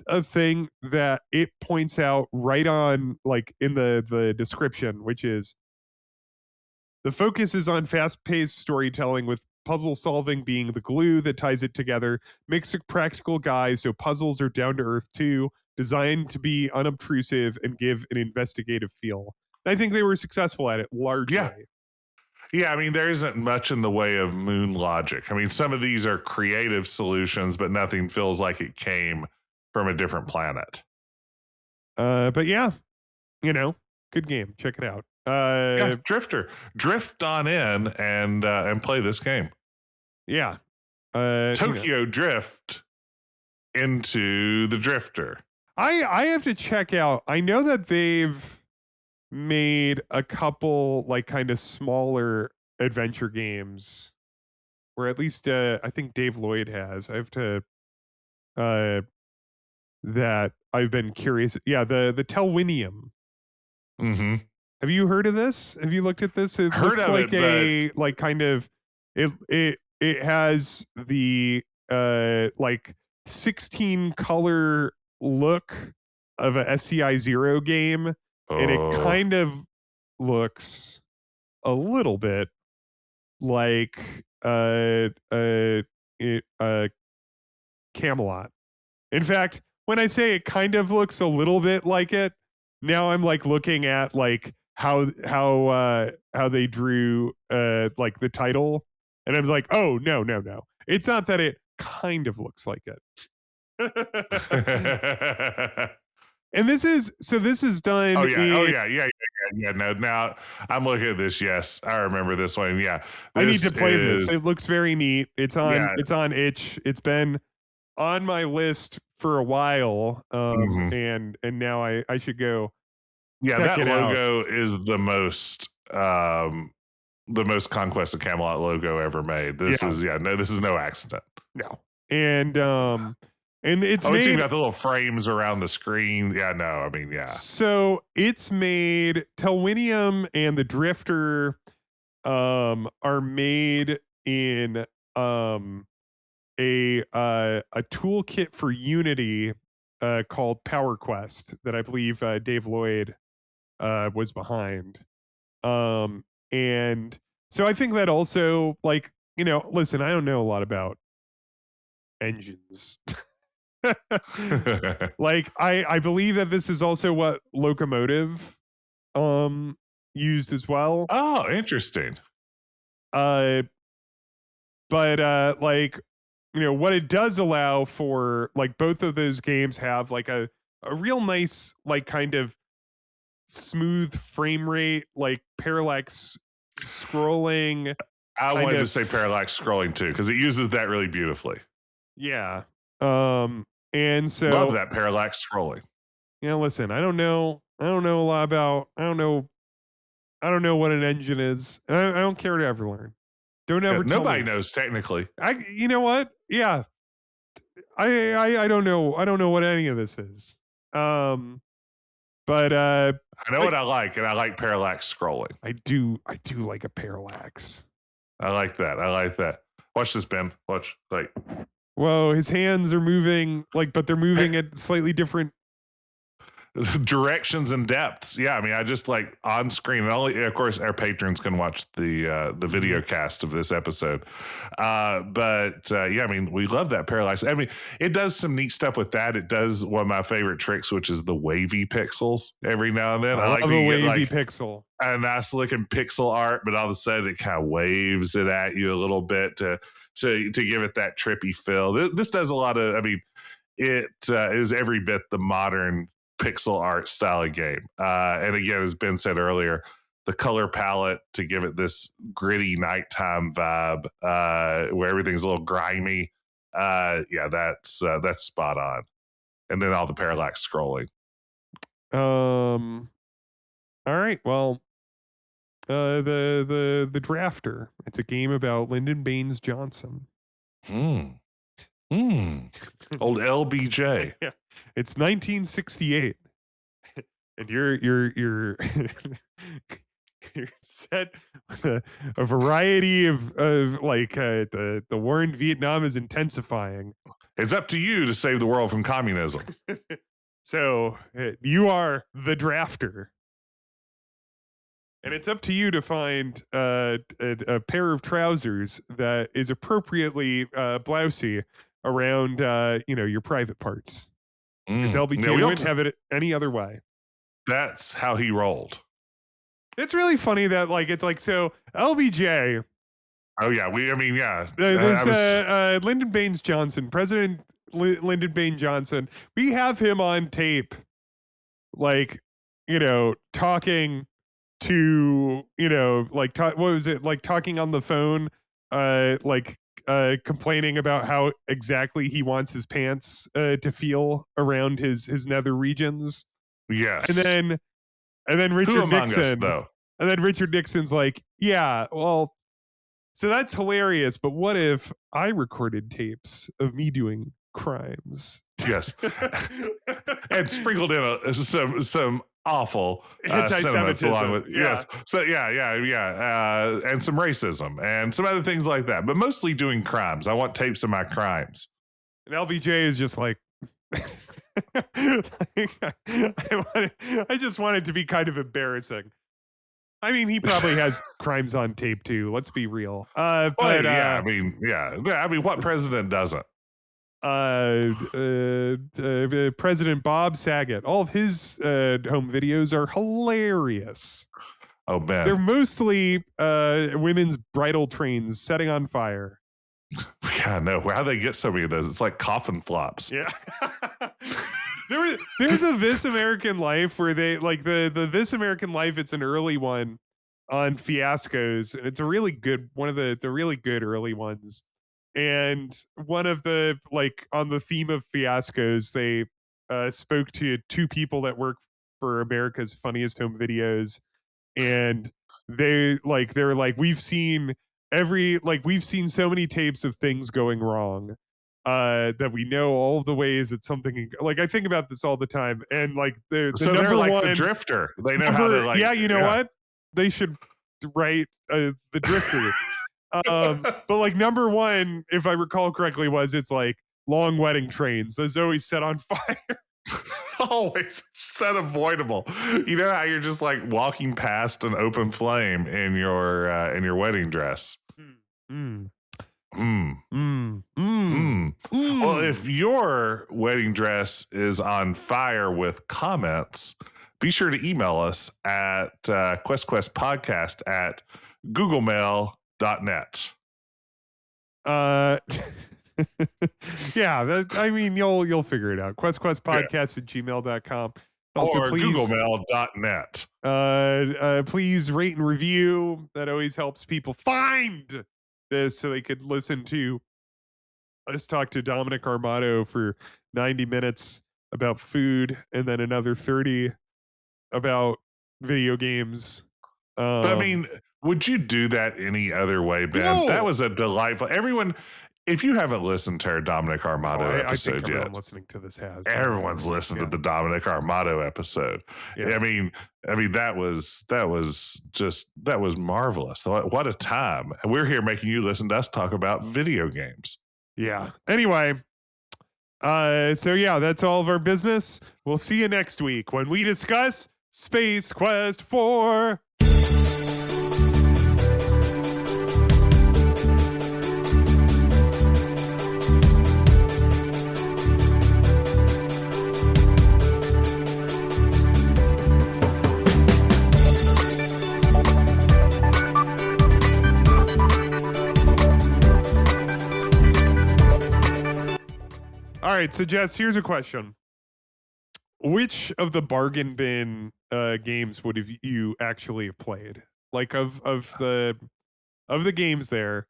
[SPEAKER 1] a thing that it points out right on, like in the description, which is the focus is on fast-paced storytelling with puzzle solving being the glue that ties it together. Makes a practical guy, so puzzles are down to earth too, designed to be unobtrusive and give an investigative feel. And I think they were successful at it largely.
[SPEAKER 2] Yeah, I mean, there isn't much in the way of moon logic. I mean, some of these are creative solutions, but nothing feels like it came from a different planet.
[SPEAKER 1] But yeah, good game. Check it out.
[SPEAKER 2] Yeah, Drifter. Drift on in and play this game.
[SPEAKER 1] Yeah.
[SPEAKER 2] Tokyo Drift into the Drifter.
[SPEAKER 1] I have to check out. I know that they've made a couple like kind of smaller adventure games, or at least I think Dave Lloyd has. I have to that I've been curious. Yeah, the Telwinium.
[SPEAKER 2] Mm-hmm.
[SPEAKER 1] Have you heard of this? Have you looked at this? It
[SPEAKER 2] heard
[SPEAKER 1] looks
[SPEAKER 2] of
[SPEAKER 1] like
[SPEAKER 2] it,
[SPEAKER 1] like kind of it has the like 16 color look of a SCI 0 game, and it kind of looks a little bit like Camelot. In fact, when I say it kind of looks a little bit like it, now I'm like looking at like how they drew like the title, and I'm like, oh no. It's not that it kind of looks like it. And this is done.
[SPEAKER 2] Yeah. No, now I'm looking at this. Yes, I remember this one. Yeah,
[SPEAKER 1] I need to play this. It looks very neat. It's on itch. It's been on my list for a while, and now I should go.
[SPEAKER 2] Yeah, that logo is the most Conquest of Camelot logo ever made. This is no accident.
[SPEAKER 1] No, and it's made.
[SPEAKER 2] It's got the little frames around the screen. Yeah, no, I mean, yeah.
[SPEAKER 1] So it's made. Telwinium and the Drifter are made in a toolkit for Unity called Power Quest that I believe Dave Lloyd was behind. And so I think that also, like, listen, I don't know a lot about engines. Like I believe that this is also what Locomotive used as well.
[SPEAKER 2] Oh, interesting.
[SPEAKER 1] But like, what it does allow for, like, both of those games have like a real nice, like, kind of smooth frame rate, like parallax scrolling.
[SPEAKER 2] I wanted to say parallax scrolling too, because it uses that really beautifully.
[SPEAKER 1] Yeah. And so
[SPEAKER 2] love that parallax scrolling.
[SPEAKER 1] Listen, I don't know a lot about, I don't know what an engine is. And I don't care to ever learn. Don't ever tell
[SPEAKER 2] nobody
[SPEAKER 1] me.
[SPEAKER 2] knows technically.
[SPEAKER 1] You know what? Yeah. I don't know. I don't know what any of this is. But
[SPEAKER 2] I know what I like, and I like parallax scrolling.
[SPEAKER 1] I do like a parallax.
[SPEAKER 2] I like that. Watch this, Ben. Watch. Like,
[SPEAKER 1] whoa, his hands are moving, like, but they're moving at slightly different
[SPEAKER 2] directions and depths. Yeah, I mean, I just like on screen. And only, of course, our patrons can watch the video cast of this episode. But I mean, we love that parallax. I mean, it does some neat stuff with that. It does one of my favorite tricks, which is the wavy pixels. Every now and then,
[SPEAKER 1] I like a wavy pixel.
[SPEAKER 2] A nice looking pixel art, but all of a sudden it kind of waves it at you a little bit to give it that trippy feel. This does a lot of. I mean, it is every bit the modern pixel art style of game. And again, as Ben said earlier, the color palette to give it this gritty nighttime vibe, where everything's a little grimy. That's spot on. And then all the parallax scrolling.
[SPEAKER 1] All right. Well, the Drafter. It's a game about Lyndon Baines Johnson.
[SPEAKER 2] Old LBJ.
[SPEAKER 1] Yeah. It's 1968. and you're you're set with a variety of like the war in Vietnam is intensifying.
[SPEAKER 2] It's up to you to save the world from communism.
[SPEAKER 1] So you are the drafter. And it's up to you to find a pair of trousers that is appropriately blousy around, your private parts. Because LBJ wouldn't have it any other way.
[SPEAKER 2] That's how he rolled.
[SPEAKER 1] It's really funny that it's like, so LBJ.
[SPEAKER 2] Oh yeah,
[SPEAKER 1] There's Lyndon Baines Johnson, President Lyndon Baines Johnson. We have him on tape, talking to, what was it, talking on the phone, complaining about how exactly he wants his pants to feel around his nether regions.
[SPEAKER 2] Yes.
[SPEAKER 1] And then Richard Nixon,
[SPEAKER 2] us, though?
[SPEAKER 1] And then Richard Nixon's like, yeah, well, so that's hilarious, but what if I recorded tapes of me doing crimes?
[SPEAKER 2] Yes. And sprinkled in some awful sentiments along with yes. So and some racism and some other things like that, but mostly doing crimes. I want tapes of my crimes.
[SPEAKER 1] And LBJ is just like, I just want it to be kind of embarrassing. I mean, he probably has crimes on tape too. Let's be real. What
[SPEAKER 2] president doesn't?
[SPEAKER 1] President Bob Saget. All of his home videos are hilarious.
[SPEAKER 2] Oh, Ben.
[SPEAKER 1] They're mostly women's bridal trains setting on fire.
[SPEAKER 2] Yeah, no. How do they get so many of those? It's like coffin flops.
[SPEAKER 1] Yeah. There's a This American Life where they the This American Life. It's an early one on fiascos, and it's a really good one of the really good early ones. And one of the on the theme of fiascos, they spoke to two people that work for America's Funniest Home Videos, and they're like, we've seen so many tapes of things going wrong. That we know all the ways that something I think about this all the time, and they're
[SPEAKER 2] like one, the drifter. They know how to
[SPEAKER 1] what they should write the drifter. But number one, if I recall correctly, it's long wedding trains. Those always set on fire.
[SPEAKER 2] Always set avoidable. You know how you're just walking past an open flame in your wedding dress. Well, if your wedding dress is on fire with comments, be sure to email us at questquestpodcast@googlemail.net.
[SPEAKER 1] You'll figure it out. questquestpodcast@gmail.com.
[SPEAKER 2] Also, or please, googlemail.net.
[SPEAKER 1] Please rate and review. That always helps people find this so they could listen to us talk to Dominic Armato for 90 minutes about food and then another 30 about video games.
[SPEAKER 2] But I mean, would you do that any other way, Ben?
[SPEAKER 1] No.
[SPEAKER 2] That was a delightful. Everyone, if you haven't listened to our Dominic Armato episode
[SPEAKER 1] I think
[SPEAKER 2] yet,
[SPEAKER 1] listening to this has.
[SPEAKER 2] Everyone's listened to the Dominic Armato episode. Yeah. I mean, that was marvelous. What a time! And we're here making you listen to us talk about video games.
[SPEAKER 1] Yeah. Anyway, that's all of our business. We'll see you next week when we discuss Space Quest 4. All right, so Jess, here's a question. Which of the bargain bin games would have you actually have played? Of the games there,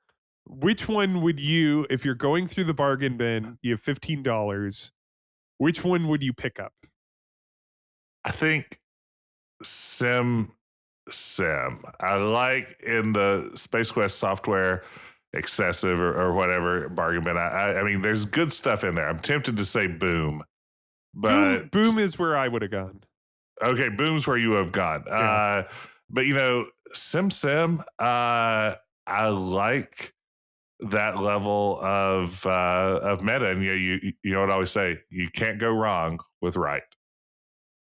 [SPEAKER 1] which one would you, if you're going through the bargain bin, you have $15, which one would you pick up?
[SPEAKER 2] I think Sim. I like in the Space Quest software excessive or whatever bargain bin. I mean, there's good stuff in there. I'm tempted to say Boom, but
[SPEAKER 1] Boom is where I would have gone.
[SPEAKER 2] Okay, Boom's where you have gone.
[SPEAKER 1] Yeah.
[SPEAKER 2] But Sim, I like that level of meta, and you know what I always say: you can't go wrong with right.